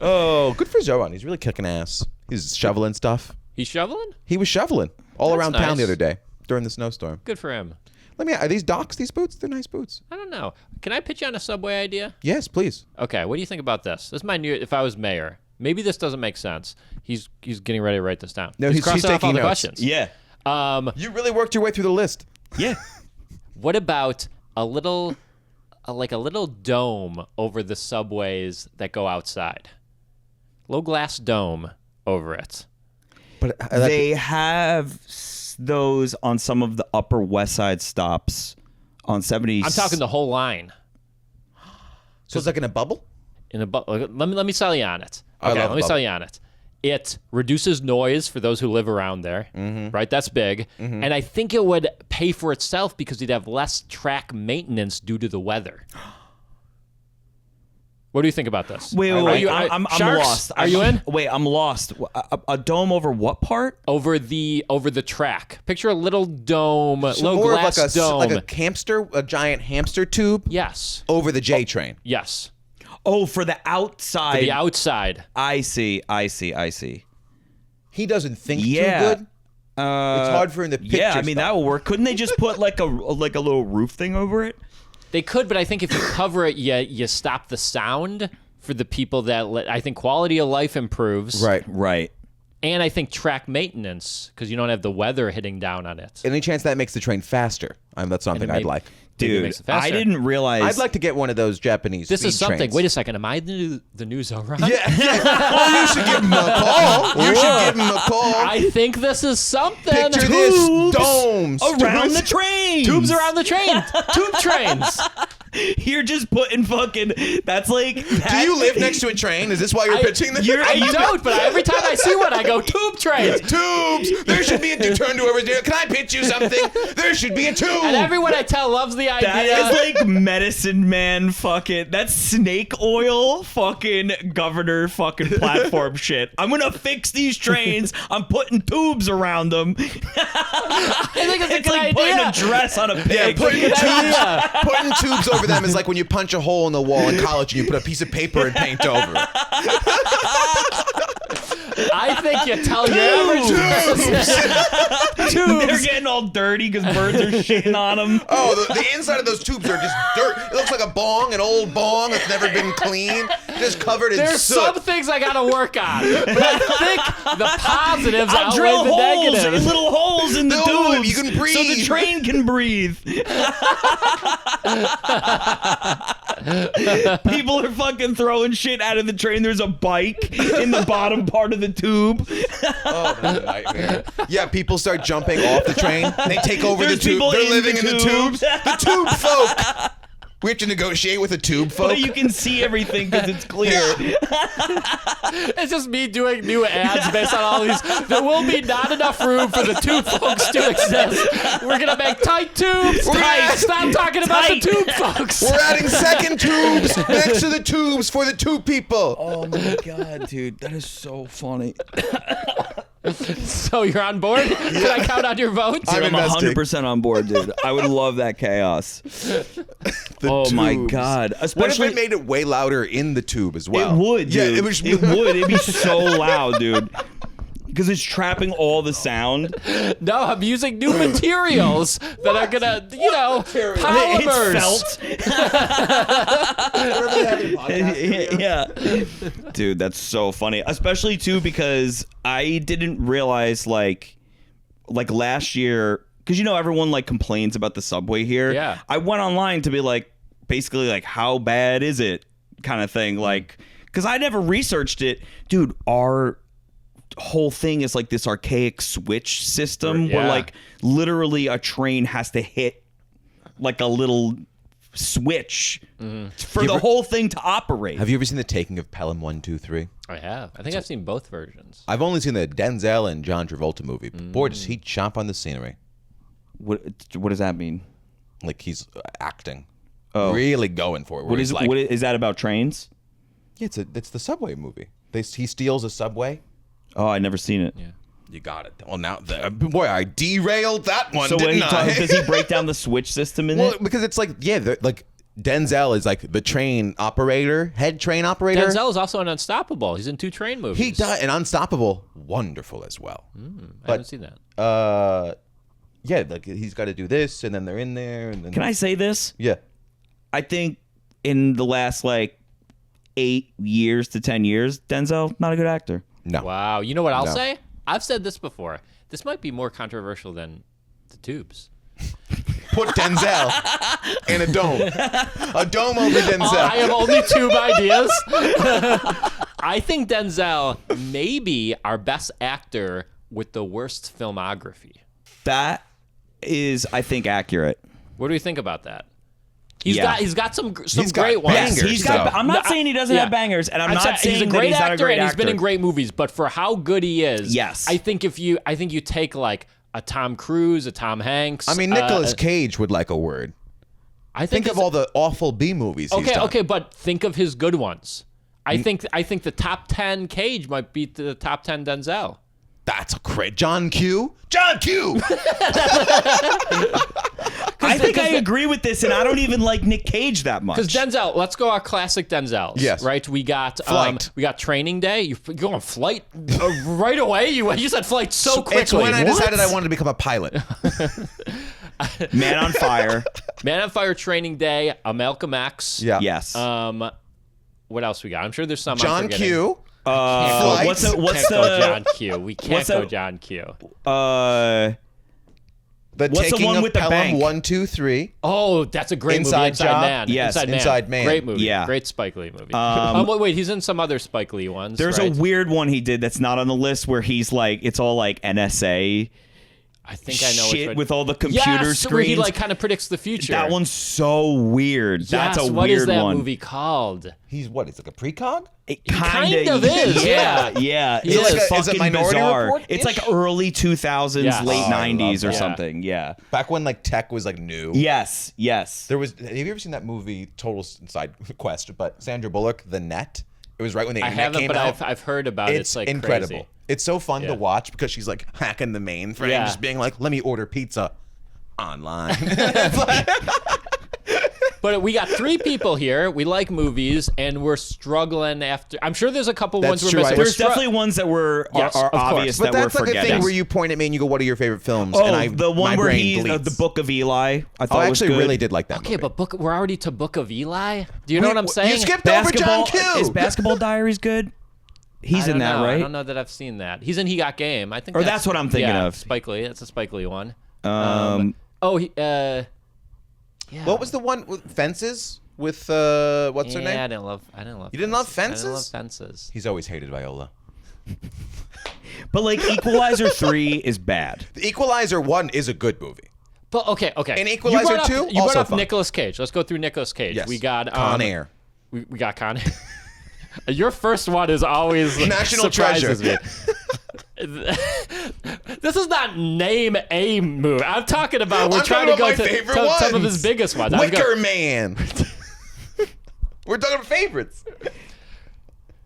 Oh, good for Zoran. He's really kicking ass. He's shoveling stuff. He's shoveling? He was shoveling all That's around town nice. the other day during the snowstorm. Good for him. Let me. Are these Docs? These boots? They're nice boots. I don't know. Can I pitch you on a Subway idea? Yes, please. Okay, what do you think about this? This is my new. If I was mayor, maybe this doesn't make sense. He's getting ready to write this down. No, he's crossing off all taking the notes. questions. Yeah. You really worked your way through the list. Yeah. What about a little, like a little dome over the subways that go outside? Low glass dome over it. But They have those on some of the Upper West Side stops on 70. I'm talking the whole line. so it's like in a bubble. Let me sell you on it. I Okay, love let me bubble. sell you on it. It reduces noise for those who live around there, right? That's big. And I think it would pay for itself because you'd have less track maintenance due to the weather. What do you think about this? Wait, Are you- I'm Sharks, lost. Are you in? Wait, I'm lost. A dome over what part? Over the track. Picture a little dome, So little more glass of dome. like a hamster, a giant hamster tube Yes. over the J train. Yes. Oh, for the outside. For the outside. I see. He doesn't think Yeah. too good. It's hard for him to picture. Yeah, I mean stuff. that will work. Couldn't they just put like a little roof thing over it? They could, but I think if you cover it, you stop the sound for the people that I think quality of life improves. Right. And I think track maintenance, because you don't have the weather hitting down on it. Any chance that makes the train faster? That's something I'd like. Maybe it Dude, makes it faster. I didn't realize. I'd like to get one of those Japanese. This speed is something. trains. Wait a second. Am I the new Zoran? Yeah. Oh, you should give him a call. You should give him a call. I think this is something. Picture this: Tubes domes around the train. Tubes around the train. Tube trains. You're just putting fucking. That's like. Do you live next to a train? Is this why you're pitching this? I don't, but every time I see one, I go, tube trains. Tubes. There should be a turn to over there. Can I pitch you something? There should be a tube. And everyone I tell loves the idea. That is like medicine man fucking. That's snake oil fucking governor fucking platform shit. I'm gonna fix these trains. I'm putting tubes around them. I think it's a It's good like idea. putting a dress on a pig. Putting tubes over them is like when you punch a hole in the wall in college and you put a piece of paper and paint over it. I think you tell your average They're tubes. getting all dirty because birds are shitting on them. Oh, the inside of those tubes are just dirt. It looks like a bong, an old bong that's never been cleaned, just covered in There's soot. some things I gotta work on, but I think the positives I'll drill outweigh the holes, negatives. little holes in the No, tubes, you can so the breathe. train can breathe. People are fucking throwing shit out of the train. There's a bike in the bottom part of the tube. Oh, that's a nightmare. Yeah, people start jumping off the train. They take over There's the tube. people They're in living the in the tubes. tubes. The tube folk. We have to negotiate with the tube folk. But you can see everything because it's clear. It's just me doing new ads based on all these. There will be not enough room for the tube folks to exist. We're gonna make tight tubes. Tight. Stop talking about the tube folks. We're adding second tubes next to the tubes for the tube people. Oh my god, dude, that is so funny. So you're on board? Can I count on your votes? I'm I'm investing. 100% on board, dude. I would love that chaos. Oh my tubes. god, What if especially it made it way louder in the tube as well? it would, dude. Yeah, it was. It would. It'd be so loud, dude. Because it's trapping all the sound. No, I'm using new materials that are gonna, polymers. It's felt. Yeah. Dude, that's so funny. Especially too because I didn't realize like last year, because everyone like complains about the subway here. Yeah. I went online to be like basically like how bad is it kind of thing, like because I never researched it. Dude, our whole thing is like this archaic switch system Yeah. where like literally a train has to hit like a little switch for the whole thing to operate. Have you ever seen The Taking of Pelham 1, 2, 3? I have. I think I've seen both versions. I've only seen the Denzel and John Travolta movie. But boy, does he chomp on the scenery. What does that mean? Like he's acting. Oh. Really going for it. What is that about trains? Yeah, it's the subway movie. He steals a subway. Oh, I never seen it. Yeah. You got it. Well, now, boy, I derailed that one, So didn't I? does he break down the switch system in Well, it? because it's like, like Denzel is like the train operator, head train operator. Denzel is also in Unstoppable. He's in 2 train movies. He does, and Unstoppable, wonderful as well. I haven't seen that. Yeah, like he's got to do this, and then they're in there, and then Can I say this? Yeah, I think in the last like 8 years to 10 years, Denzel, not a good actor. no. Wow. You know what I'll No. say? I've said this before. This might be more controversial than the Tubes. Put Denzel in a dome over Denzel. I have only Tube ideas. I think Denzel may be our best actor with the worst filmography. That is, I think, accurate. What do you think about that? He's got some He's got great ones. bangers. Yes, he's got. So- I'm not No, saying he doesn't yeah. have bangers, and I'm not saying saying he's a that great he's actor not a great and actor. he's been in great movies, but for how good he is, Yes. I think you take like a Tom Cruise, a Tom Hanks. I mean, Nicolas Cage would like a word. I Think of all the awful B movies he's done. Okay, but think of his good ones. I think the top 10 Cage might beat the top 10 Denzel. That's a great John Q. John Q. I think I agree with this, and I don't even like Nic Cage that much. Because Denzel, let's go our classic Denzels. Yes. Right. We got Flight. We got Training Day. You go on Flight right away. You said Flight so quickly. It's when I What? decided I wanted to become a pilot. Man on Fire. Man on Fire, Training Day, Malcolm X. Yeah. Yes. What else we got? I'm sure there's some. I'm John forgetting. Q. What's Flight. what's Can't go the John Q. We can't what's go the- John Q. The What's the Taking one of with the Pelham bank? 1, 2, 3. Oh, that's a great Inside movie. Inside Job? Man. Yes, Inside Man. Great movie. Yeah. Great Spike Lee movie. Wait, he's in some other Spike Lee ones. There's right? a weird one he did that's not on the list where he's like, it's all like NSA I think I know which shit one. with all the computer yes, screens. where he like kind of predicts the future. That one's so weird. That's Yes, a what weird is that one. movie called? He's what? He's like a precog? It kind of is, yeah. Yeah. He It's is. Is it fucking Minority bizarre. Report-ish? It's like early 2000s, Yes. late Oh, I love 90s or that. something. Yeah. Back when like tech was like new. Yes. Yes. There was. Have you ever seen that movie? Total side quest, but Sandra Bullock, The Net. It was right when the I internet haven't, came but out. I've heard about it. It's like incredible. crazy. It's so fun Yeah. to watch because she's like hacking the mainframe, Yeah. just being like, "Let me order pizza online." But we got 3 people here. We like movies, and we're struggling after. I'm sure there's a couple That's ones true. we're missing. There's definitely ones that are Yes, of course. obvious But that we're that's like a forgetting. thing where you point at me and you go, "What are your favorite films?" Oh, and I, the one my where brain he, bleeds. the Book of Eli. I thought I was actually good. really did like that. Okay, movie. but we're already to Book of Eli. Do you know Wait, what I'm saying? You skipped over John Q. Is Basketball Diaries good? He's I in don't that, know. right? I don't know that I've seen that. He's in He Got Game. I think. Or that's what I'm thinking yeah, of. Spike Lee. That's a Spike Lee one. Yeah. What was the one with Fences with what's her Yeah, name? I didn't love. You didn't love I didn't love Fences? Fences. He's always hated Viola. But like Equalizer 3 is bad. The Equalizer 1 is a good movie. But okay. And You Equalizer brought up- 2 You brought also up fun. Nicolas Cage. Let's go through Nicolas Cage. Yes. We got Con Air. We got Con. Your first one is always National surprises Treasure. me. This is not name a movie. I'm talking about. We're I'm trying talking to go about my to favorite some of ones. his biggest ones. I was Wicker gonna- Man. We're talking about favorites.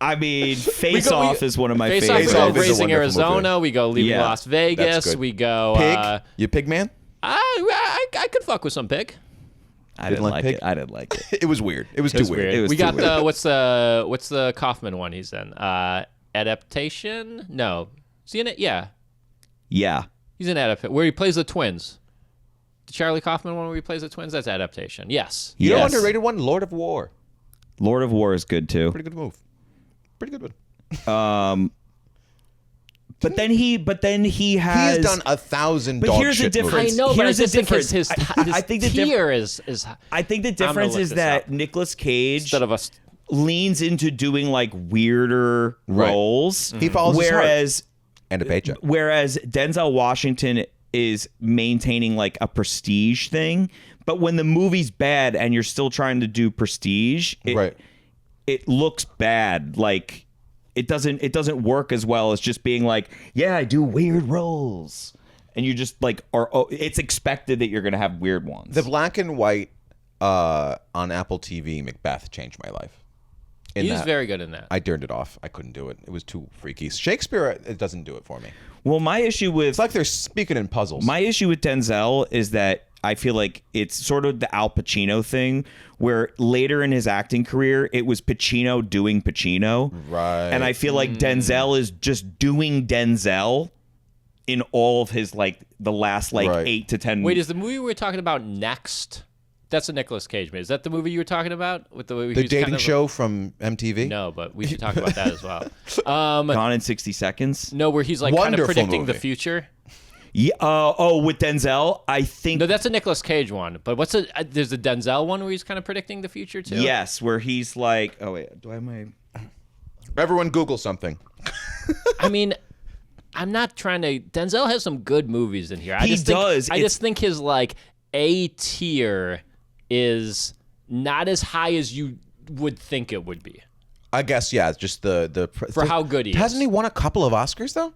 I mean, we Face go- we- Off is one of my Face favorites. Face Off Off. We is go a Raising wonderful Arizona. movie. We go Leaving Yeah. Las Vegas. That's good. We go. Pig. You Pig Man? I could fuck with some Pig. I didn't like like Pig? it. I didn't like it. It was weird. It was too weird. It was We too got weird. the what's the Kaufman one he's in? Adaptation? No. Is he in it? Yeah. Yeah. He's in Adaptation. Where he plays the twins. The Charlie Kaufman one where he plays the twins? That's Adaptation. Yes. You know Yes. underrated one? Lord of War. Lord of War is good too. Pretty good move. Pretty good one. But then he has He has done 1,000 But dog here's the shit difference. movies. I know, but I Here's the just think difference. his I think the tier is I think the gonna difference look is this that up. Nicolas Cage instead of us. leans into doing like weirder Right. roles. He follows his heart. whereas And a paycheck. Whereas Denzel Washington is maintaining like a prestige thing, but when the movie's bad and you're still trying to do prestige, it looks bad. Like it doesn't work as well as just being like, yeah, I do weird roles, and you just like it's expected that you're gonna have weird ones. The black and white on Apple TV Macbeth changed my life. He was very good in that. I turned it off. I couldn't do it. It was too freaky. Shakespeare, it doesn't do it for me. Well, my issue with... It's like they're speaking in puzzles. My issue with Denzel is that I feel like it's sort of the Al Pacino thing, where later in his acting career, it was Pacino doing Pacino. Right. And I feel like Denzel is just doing Denzel in all of his, like, the last, like, 8 to 10... Wait, is the movie we're talking about next... That's a Nicolas Cage movie. Is that the movie you were talking about? With the dating kind of show from MTV? No, but we should talk about that as well. Gone in 60 Seconds? No, where he's like kind of predicting the future. Yeah. With Denzel, I think... No, that's a Nicolas Cage one. But there's a Denzel one where he's kind of predicting the future too? Yes, where he's like... Oh, wait. Do I have my... Everyone Google something. I mean... I'm not trying to... Denzel has some good movies in here. I just think his like A tier is not as high as you would think it would be. I guess, yeah. It's just for how good he is. Hasn't he won a couple of Oscars, though?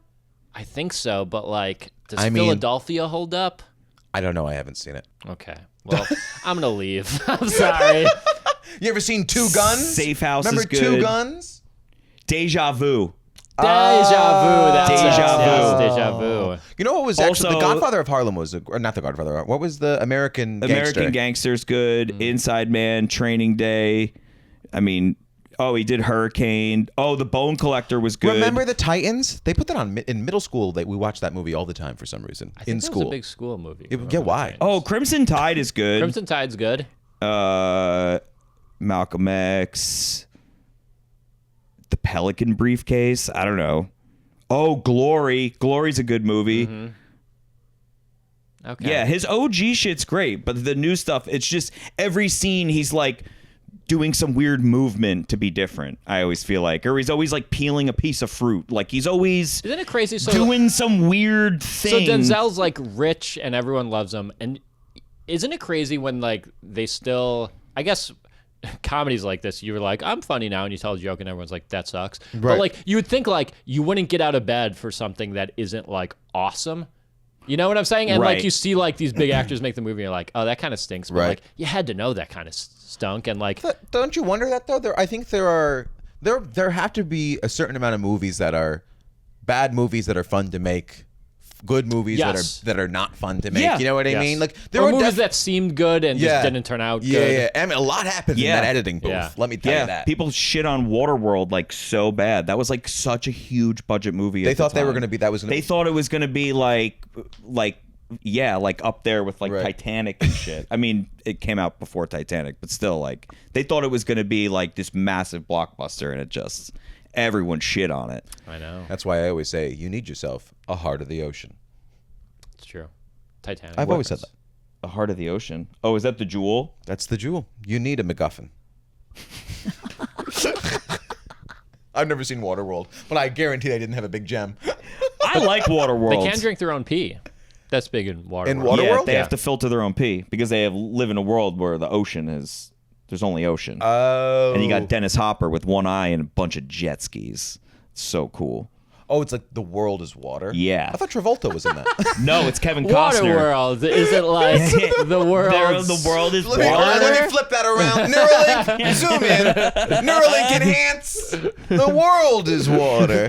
I think so, but like, does Philadelphia hold up? I don't know. I haven't seen it. Okay. Well, I'm going to leave. I'm sorry. You ever seen Two Guns? Safe House Remember is good. Two Guns? Deja Vu. Deja Vu. You know what was actually The Godfather of Harlem was, or not The Godfather. What was the American Gangster's good. Inside Man, Training Day. I mean, he did Hurricane. The Bone Collector was good. Remember the Titans? They put that on in middle school. We watched that movie all the time for some reason. I think in that school, was a big school movie. Yeah, why? Crimson Tide is good. Crimson Tide's good. Malcolm X. The Pelican Briefcase. I don't know. Glory. Glory's a good movie. Mm-hmm. Okay. Yeah, his OG shit's great, but the new stuff, it's just every scene he's like doing some weird movement to be different. I always feel like, or he's always like peeling a piece of fruit. Like he's always isn't it crazy? Doing some weird thing. So Denzel's like rich and everyone loves him, and isn't it crazy when like they still? I guess. Comedies like this, you were like, I'm funny now, and you tell a joke and everyone's like, that sucks. Right. But like you would think like you wouldn't get out of bed for something that isn't like awesome. You know what I'm saying? And like you see like these big actors make the movie and you're like, oh, that kind of stinks. But like you had to know that kind of stunk. And like don't you wonder that though? I think there have to be a certain amount of movies that are bad movies that are fun to make. Good movies that are not fun to make. You know what I mean? Like there were movies that seemed good and just didn't turn out good. Yeah. I mean, a lot happens in that editing booth. Let me tell you that. People shit on Waterworld like so bad. That was like such a huge budget movie. They thought they were going to be. They thought it was going to be like up there with like Titanic and shit. I mean, it came out before Titanic, but still, like they thought it was going to be like this massive blockbuster, and it just. Everyone shit on it. I know. That's why I always say you need yourself a heart of the ocean. It's true. Titanic. I've always said that. A heart of the ocean. Oh, is that the jewel? That's the jewel. You need a MacGuffin. I've never seen Waterworld, but I guarantee they didn't have a big gem. I like Waterworld. They can drink their own pee. That's big in Waterworld. In Waterworld? Yeah, they have to filter their own pee because they live in a world where the ocean is... There's only ocean. Oh. And you got Dennis Hopper with one eye and a bunch of jet skis. It's so cool. Oh, it's like the world is water? Yeah. I thought Travolta was in that. No, it's Kevin Costner. Waterworld. Is it like the world? The world is water? Let me flip that around. Neuralink, zoom in. Neuralink enhance. The world is water.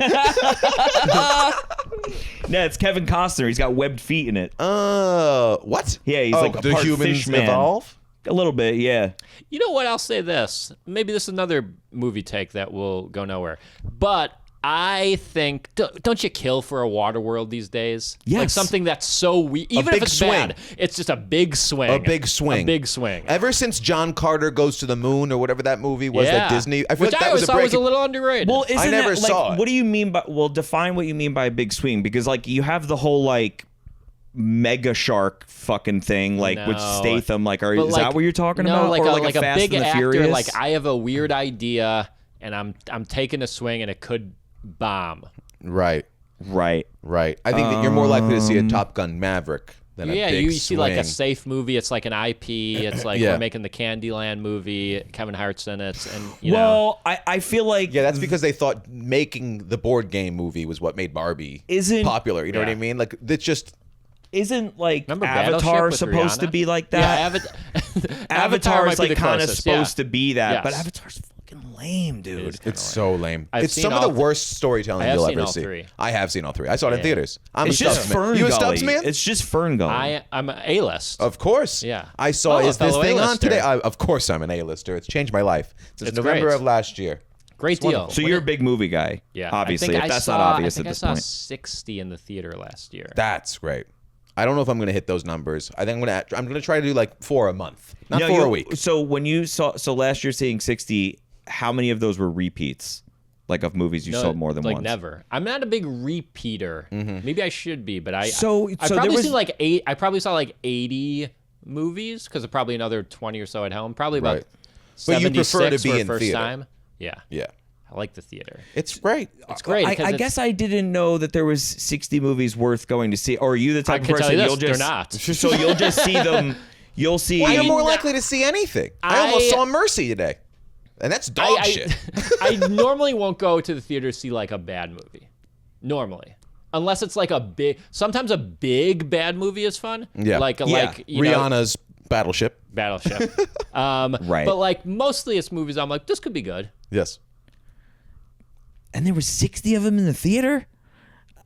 No, it's Kevin Costner. He's got webbed feet in it. What? Yeah, he's like a the part humans fish man. evolve? A little bit, yeah. You know what? I'll say this. Maybe this is another movie take that will go nowhere. But I think, don't you kill for a Waterworld these days? Yes. Like something that's so weak. Even if it's bad, it's just a big swing. A big swing. A big swing. Ever since John Carter Goes to the Moon or whatever that movie was that Disney, I feel Which like that I was a thought break. was a little underrated. Well, I never saw it. What do you mean by, define what you mean by a big swing, because like you have the whole like mega shark fucking thing, like with Statham, like is that what you're talking about? Like or like a Fast big and the actor, Furious? like I have a weird idea and I'm taking a swing and it could bomb. Right. Right. Right. I think that you're more likely to see a Top Gun Maverick than a big you see like a swing. safe movie. It's like an IP. It's like we're making the Candyland movie. Kevin Hart's in it, and you know. Well, I feel like Yeah, that's because they thought making the board game movie was what made Barbie Isn't- popular. You know what I mean? Like it's just isn't like Remember Battleship Avatar with supposed to Rihanna? be like Yeah, that? Avatar Avatar's might be like the kind of closest, supposed to be that, but Yes. Avatar's fucking lame, dude. it's so lame. I've It's seen some of all the th- worst storytelling I have you'll seen ever all see. three. I have seen all three. I saw it in theaters. I'm It's a just Stubbs man. Fern You a Gully. Stubbs man? It's just Fern Gully. I'm an A-list. Of course. Yeah. I saw. Oh, a Is this fellow thing on A-lister. today? Of course, I'm an A-lister. It's changed my life since It's November great. of last year. Great deal. So you're a big movie guy. Yeah, Obviously, I think if I that's saw, not obvious I think at this I saw point. 60 in the theater last year. That's great. I don't know if I'm going to hit those numbers. I think I'm going to try to do like 4 a month, not No, 4 a week. So when you saw, last year seeing 60, how many of those were repeats? Like of movies you saw more than like once? never. I'm not a big repeater. Maybe I should be, but I So I there probably was- seen like 8. I probably saw like 80 movies because probably another 20 or so at home. Probably about Right. But you 76 prefer to be for in first theater. time. Yeah, Yeah, I like the theater. it's great. It's great. 'cause I it's- guess I didn't know that there was 60 movies worth going to see. Or are you the type of can tell person you this, you'll just they're not. So you'll just see them. You'll see. Well, you're mean, more likely to see anything. I almost saw Mercy today, and that's dog shit. I normally won't go to the theater to see like a bad movie. Normally. Unless it's like sometimes a big bad movie is fun. Yeah. Like Yeah. you know, Rihanna's Battleship. Battleship. Right. But like mostly it's movies I'm like, this could be good. Yes. And there were 60 of them in the theater.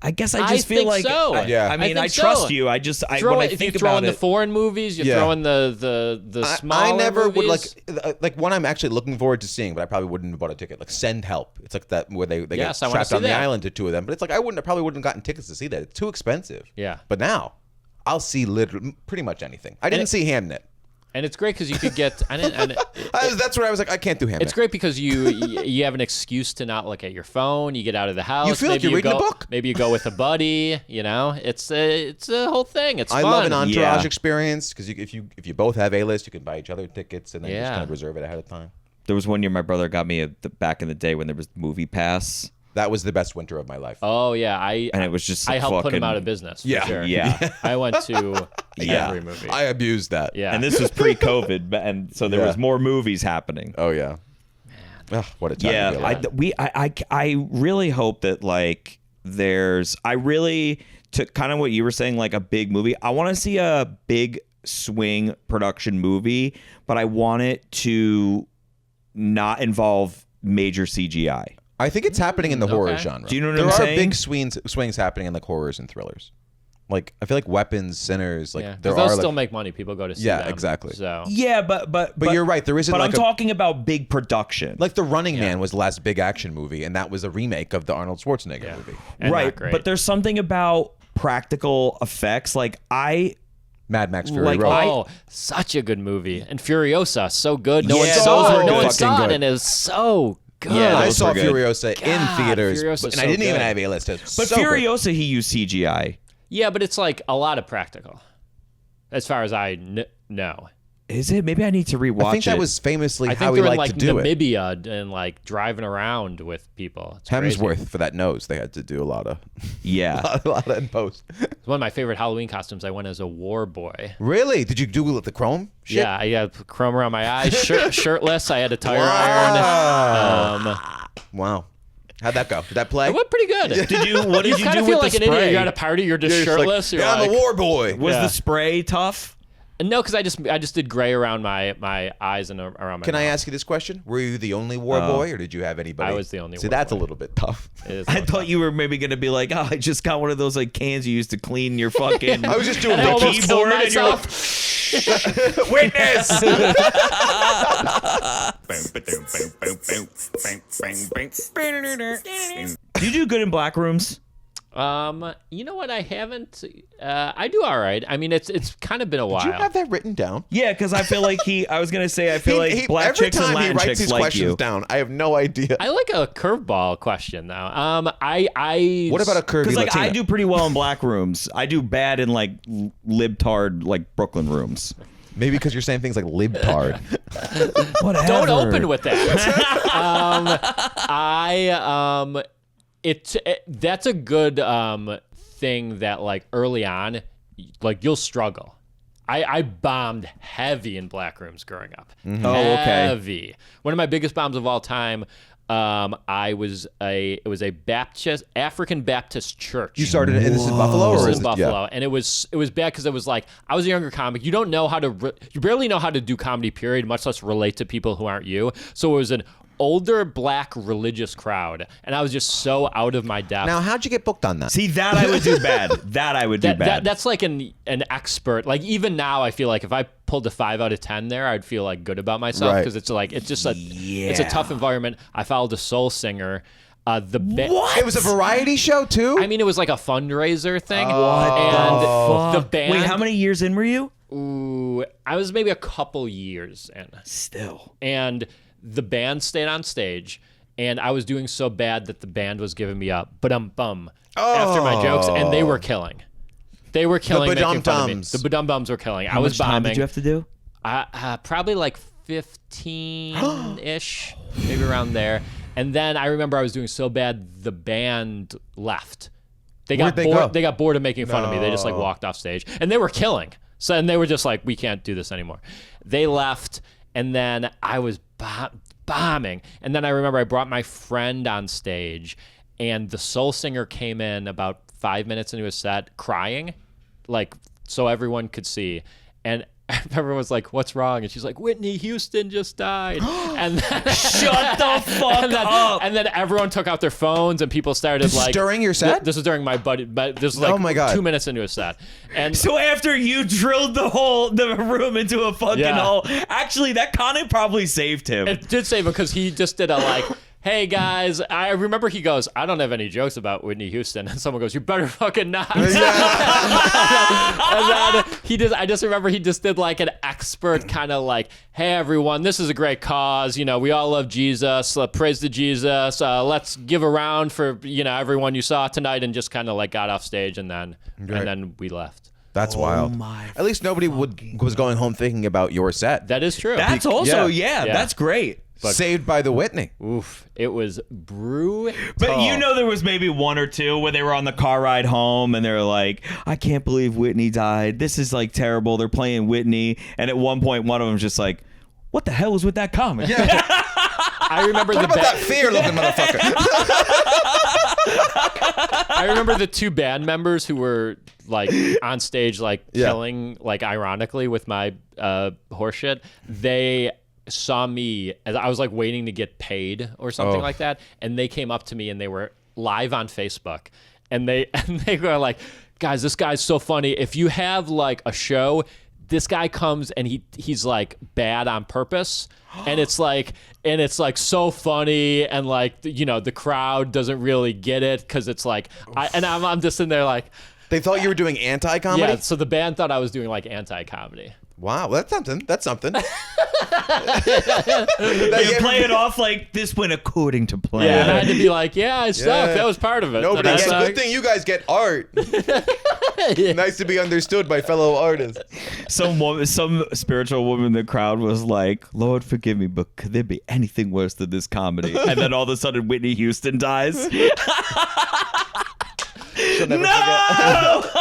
I guess I just feel think like so. Yeah. I mean, think I so. trust you. When I If you think throw about in the it, foreign movies, you Yeah. throw in the smaller I never would movies. like one I'm actually looking forward to seeing, but I probably wouldn't have bought a ticket. Like Send Help. It's like that where they Yes, I get wanna trapped see on the that. island to 2 of them. But it's like I probably wouldn't have gotten tickets to see that. It's too expensive. Yeah. But now I'll see literally pretty much anything. I didn't see Hamnet. And it's great because you could get. That's where I was like, I can't do Hamnet. It's great because you have an excuse to not look at your phone. You get out of the house. You feel like maybe you're reading go, a book. Maybe you go with a buddy. You know, it's a whole thing. It's I fun. love an entourage Yeah. experience because if you both have A-list, you can buy each other tickets and then just Yeah. kind of reserve it ahead of time. there was one year my brother got me back in the day when there was Movie Pass, That was the best winter of my life. Oh yeah, and it was just I helped put him fucking- out of business. For Yeah. sure. Yeah. I went to Yeah. every movie. I abused that. Yeah, And this was pre-COVID, and so there Yeah. was more movies happening. Oh yeah. Ugh, what a time Yeah, to be alive. I really hope that like I really to kind of what you were saying, like a big movie. I want to see a big swing production movie, but I want it to not involve major CGI. I think it's happening in the horror Okay. genre. Do you know what there I'm are saying? big swings happening in like horrors and thrillers. Like I feel like Weapons, Sinners, like yeah, 'cause there those are still like, make money. People go to see Yeah, them. exactly. So Yeah, but you're right, there isn't But like I'm a- talking about big production. like The Running Man was the last big action movie, and that was a remake of the Arnold Schwarzenegger movie. and right, not great. but there's something about practical effects. Like Mad Max Fury Like, Road. such a good movie. And Furiosa, so good. No one Yeah, saw those it. were No one fucking saw good. it, and it was so good. Yeah, I those saw were good. Furiosa in God, theaters, Furiosa's and so I didn't even good. have A-list. but So good. Furiosa, he used CGI. Yeah, but it's like a lot of practical, as far as I know. Is it? Maybe I need to rewatch I think it. that was famously I how think he they're in liked like to do it. Namibia and like driving around with people. It's crazy. Hemsworth for that nose, they had to do a lot of Yeah. a lot of in post. It's one of my favorite Halloween costumes. I went as a war boy. Really? Did you do the chrome shit? Yeah, I had chrome around my eyes, shirtless. I had a tire Wow. iron. Wow. How'd that go? Did that play? It went pretty good. What did you kind do of feel with like the an idiot. spray? You're at a party. You're just You're just shirtless. Like, you're yeah, I'm like, a war boy. Was Yeah. the spray tough? No, because I just did gray around my eyes and around my. Can I mouth. ask you this question? Were you the only war boy, or did you have anybody? I was the only See, war that's boy. a little bit tough. It is I so thought tough. you were maybe going to be like, oh, I just got one of those like cans you used to clean your fucking I was just doing And I the almost killed keyboard and you're like, myself. Witness. do you do good in black rooms? You know what? I haven't. I do all right. I mean, it's kind of been a while. Did you have that written down? Yeah, because I feel like I was going to say, I feel like black every chicks and time he Latin writes chicks these like questions you. down, I have no idea. I like a curveball question though. I What about a curvy Because like Latina? I do pretty well in black rooms. I do bad in like libtard like Brooklyn rooms. Maybe because you're saying things like libtard. Whatever. Don't open with that. that's a good thing that like early on, like you'll struggle. I bombed heavy in black rooms growing up. Oh, okay. Heavy. One of my biggest bombs of all time. It was a African Baptist church. You started in this in Buffalo, This or is is in it- Buffalo, yeah. and it was bad because it was like I was a younger comic. You don't know how to, you barely know how to do comedy, period, much less relate to people who aren't you. So it was an older black religious crowd, and I was just so out of my depth. Now, how'd you get booked on that? See, that I would do bad. That I would do bad. That's like an expert. Like even now, I feel like if I pulled a 5 out of 10 there, I'd feel like good about myself Right. because it's a tough environment. I followed a soul singer. What? It was a variety show too. I mean, it was like a fundraiser thing. What and the band. Wait, how many years in were you? Ooh, I was maybe a couple years in. Still. And the band stayed on stage, and I was doing so bad that the band was giving me up after my jokes, and they were killing. They were killing, making fun of me. Badum-dums. The Badum-bums were killing. How I was much time bombing. did you have to do? Probably like 15-ish, maybe around there. And then I remember I was doing so bad, the band left. They got Where'd they bored. go? They got bored of making fun of me. They just like walked off stage, and they were killing. So and they were just like, we can't do this anymore. They left, and then I was bombing. And then I remember I brought my friend on stage, and the soul singer came in about 5 minutes into his set, crying, like so everyone could see. And everyone was like, "What's wrong?" And she's like, "Whitney Houston just died." And then, Shut the fuck up. And then everyone took out their phones, and people started This is like during your set? This was during my buddy. But this was like Oh my God. 2 minutes into a set, and So after you drilled the room into a fucking Yeah. hole, actually that kind of probably saved him. it did save him because he just did a like. Hey guys, I remember he goes, I don't have any jokes about Whitney Houston. And someone goes, you better fucking not. And then I just remember he just did like an expert kind of like, hey everyone, this is a great cause. You know, we all love Jesus. Praise to Jesus. Let's give a round for, everyone you saw tonight, and just kind of like got off stage and then we left. That's wild. At least nobody was going home thinking about your set. That is true. That's also, yeah. that's great. Saved by the Whitney. Oof. It was brutal. But there was maybe one or two where they were on the car ride home and they're like, I can't believe Whitney died. This is like terrible. They're playing Whitney. And at one point, one of them's just like, what the hell was with that comic? Yeah. I remember What about that fear-looking motherfucker? I remember the two band members who were like on stage, like killing, like ironically with my horseshit. They saw me as I was like waiting to get paid or something like that, and they came up to me and they were live on Facebook, and they were like, guys, this guy's so funny. If you have like a show, this guy comes and he's like bad on purpose, and it's like so funny, and like the crowd doesn't really get it because it's like I'm just in there like, They thought you were doing anti-comedy? yeah. So the band thought I was doing like anti-comedy. Wow, that's something. That's something. You play it off like this went according to plan. Yeah, and I had to be like, yeah, I suck. Yeah. That was part of it. Nobody That I gets. suck. Good thing you guys get art. Nice to be understood by fellow artists. Some spiritual woman in the crowd was like, Lord forgive me, but could there be anything worse than this comedy? And then all of a sudden Whitney Houston dies. She'll never forget.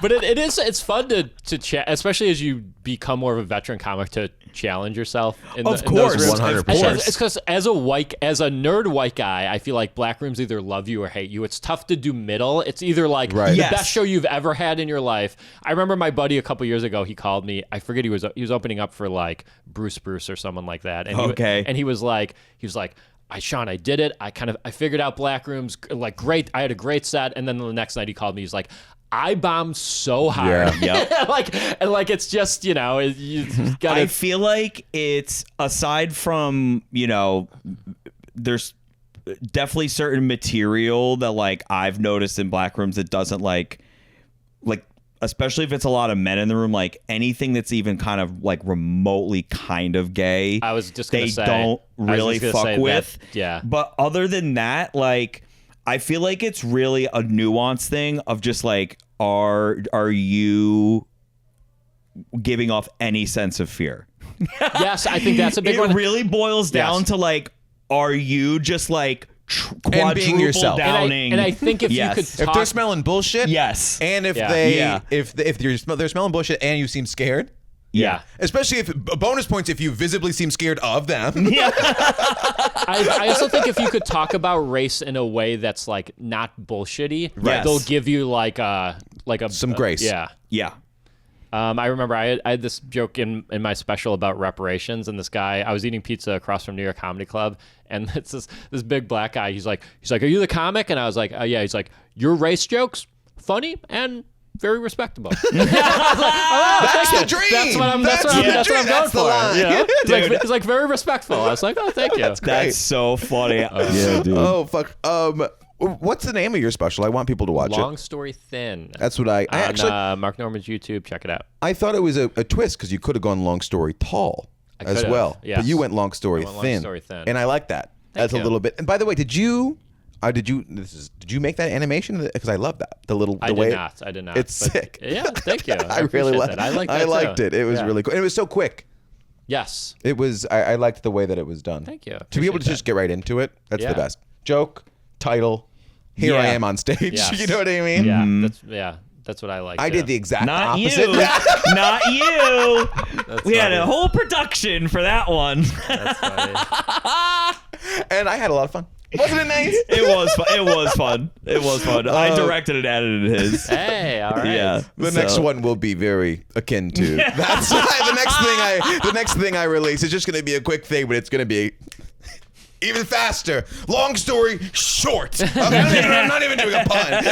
But it's fun to chat, especially as you become more of a veteran comic, to challenge yourself. Of course, 100%. It's because as a nerd white guy, I feel like black rooms either love you or hate you. It's tough to do middle. It's either like the Yes. best show you've ever had in your life. I remember my buddy a couple years ago. He called me. I forget he was opening up for like Bruce or someone like that. And he was like. Shaun, I did it. I figured out black rooms. Like, great. I had a great set. And then the next night he called me. He's like, I bombed so hard. Yeah. like it's just, you gotta. I feel like it's, aside from, there's definitely certain material that like I've noticed in black rooms that doesn't like especially if it's a lot of men in the room, like anything that's even kind of like remotely kind of gay, I was just gonna they say, don't really fuck with. Yeah. But other than that, like I feel like it's really a nuanced thing of just like, are you giving off any sense of fear? Yes, I think that's a big one. It really boils down to like, are you just like And being yourself. downing. And I think if Yes. you could talk, If they're smelling bullshit, Yes. and if Yeah. they Yeah. if they're smelling bullshit and you seem scared, yeah. especially if bonus points if you visibly seem scared of them. I also think if you could talk about race in a way that's like not bullshitty, Yes. they'll give you like Some grace. Yeah. Yeah. I remember I had this joke in my special about reparations, and this guy, I was eating pizza across from New York Comedy Club, and it's this big black guy. He's like, are you the comic? And I was like, oh, yeah. He's like, your race jokes, funny and very respectable. That's the dream. That's what I'm going That's the for. line. You know? Dude. He's like very respectful. I was like, oh, thank you. That's so funny. Yeah, dude. Oh fuck. What's the name of your special? I want people to watch Long it. Story Thin. That's what I on actually. Mark Norman's YouTube. Check it out. I thought it was a twist because you could have gone long story tall as could've, well, yes. but you went long story I went long thin. story thin. And I like that. That's you. a little bit. And by the way, did you make that animation? Because I love that. The I way did not. I did not. It's but- sick. Yeah, thank you. I really appreciate liked. that. I liked I that liked too. it. It was Yeah. really cool, and it was so quick. Yes. It was. I liked the way that it was done. Thank you. To be able to Appreciate just get right into it. That's Yeah. the best. Joke, title. Here I Yeah. am on stage. Yes. You know what I mean? Yeah. That's what I like. I too. did the exact Not opposite. you. Not you. We had funny. a whole production for that one. That's funny. And I had a lot of fun. Wasn't it nice? It was fun. It was fun. It was fun. I directed and edited his. Hey, all right. Yeah. The next one will be very akin to that's the next thing I release is just going to be a quick thing, but it's going to be even faster. Long story short. I'm not even doing a pun.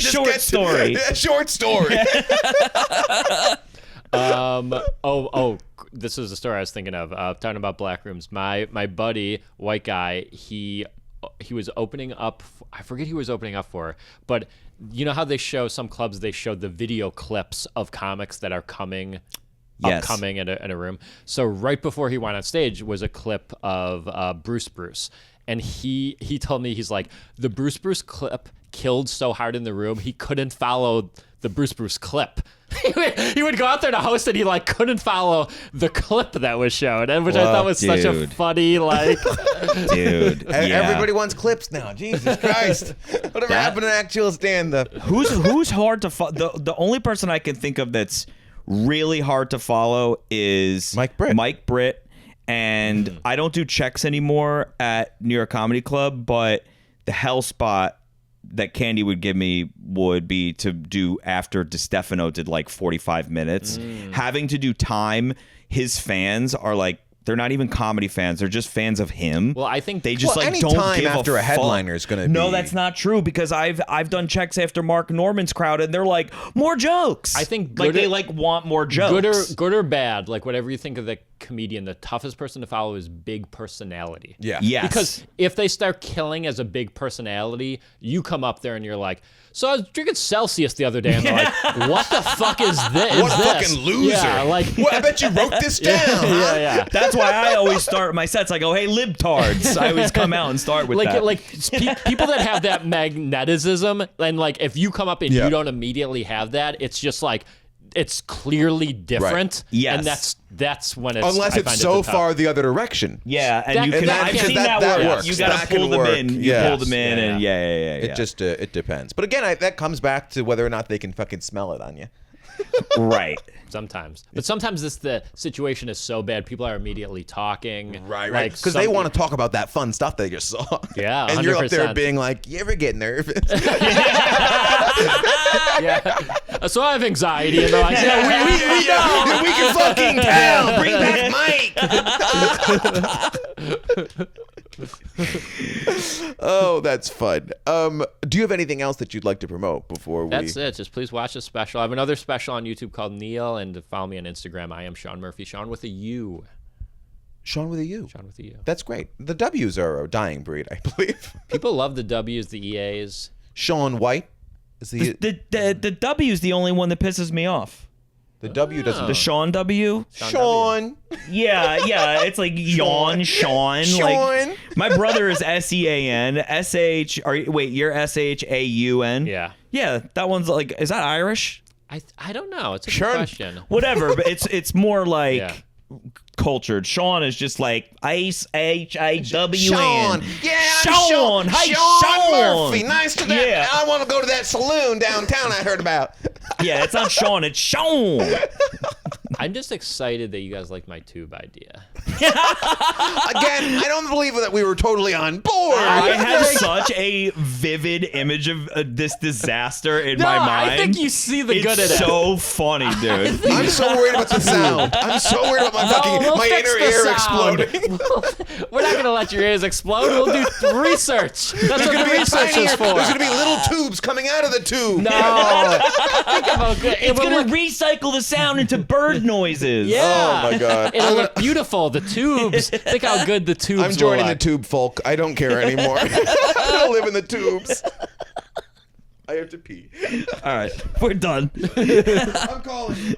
Just Short get to- story. Yeah, short story. This is the story I was thinking of. Talking about black rooms. My buddy, white guy, he was opening up. I forget who he was opening up for, but you know how they show some clubs? They show the video clips of comics that are coming. Yes. Upcoming in a room. So right before he went on stage was a clip of Bruce. And he told me, he's like, the Bruce clip killed so hard in the room, he couldn't follow the Bruce clip. He would go out there to host and he like couldn't follow the clip that was shown, and which I thought was such a dude. funny like Dude. Yeah. Everybody wants clips now. Jesus Christ. Whatever happened to actual stand-up? Who's hard to follow? The only person I can think of that's really hard to follow is Mike Britt. And I don't do checks anymore at New York Comedy Club, but the hell spot that Candy would give me would be to do after DeStefano did like 45 minutes. Having to do time, his fans are like, they're not even comedy fans. They're just fans of him. Well, I think they just any don't time give after a fuck. headliner is going to be. No, that's not true because I've done checks after Mark Norman's crowd and they're like, more jokes. I think like good they or- like want more jokes. good or bad, like whatever you think of the comedian, the toughest person to follow is big personality. Yeah. Yes. Because if they start killing as a big personality, you come up there and you're like, so I was drinking Celsius the other day, and they're like, what the fuck is this? What a fucking loser. Yeah, like, What, I bet you wrote this down. huh? yeah. That's why I always start my sets. I go, hey, libtards. I always come out and start with that. People that have that magnetism, and like if you come up and Yeah. you don't immediately have that, it's just like it's clearly different. Yes. And that's when it's Unless I it's find so it tough. far the other direction. Yeah, and That- you can. and that- I've because seen that that, work. works. You got That to pull can them work. in. You Yes. pull them in, and yeah. It just it depends. But again, that comes back to whether or not they can fucking smell it on you. right. Sometimes, but sometimes the situation is so bad, people are immediately talking. Right. Like Because they want to talk about that fun stuff they just saw. Yeah, And you're up there 100%. being like, you ever get nervous? Yeah. So I have anxiety, and they're like, yeah, we know. We can fucking tell. Bring back Mike. Oh, that's fun. Do you have anything else that you'd like to promote before we? That's it. Just please watch the special. I have another special on YouTube called Neil, and follow me on Instagram. I am Shaun Murphy. Shaun with a U. Sean with a U. Shaun with a U. That's great. The W's are a dying breed, I believe. People love the W's, the EAs. Sean White is the The W is the only one that pisses me off. the W doesn't. The Sean W. Sean. Yeah. It's like yawn, Sean. Sean. Like, my brother is SEAN. SH. Wait, you're SHAUN. Yeah. Yeah, that one's like. Is that Irish? I don't know. It's a Sure. good question. Whatever, but it's more like Yeah. cultured. Shaun is just like Shaun. Sean. Yeah, I'm Shaun. Hey, Shaun Shaun. Murphy. Nice to that. Yeah. I want to go to that saloon downtown I heard about. Yeah, it's not Shaun, it's Shaun. I'm just excited that you guys like my tube idea. Again, I don't believe that we were totally on board. I have such a vivid image of this disaster in my mind. I think you see the good in it. It's so funny, dude. I'm so worried about the sound. I'm so worried about my fucking we'll my fix inner the ear sound. exploding. We're not going to let your ears explode. We'll do research. That's what Gonna the be a research tiny is ear. for. There's gonna be little tubes coming out of the tube. No. Think about it. It's going to recycle the sound into bird noises. Yeah. Oh my god. It'll look beautiful. The tubes. Think how good the tubes I'm joining will the look. tube folk. I don't care anymore. I don't live in the tubes. I have to pee. All right, we're done. I'm calling.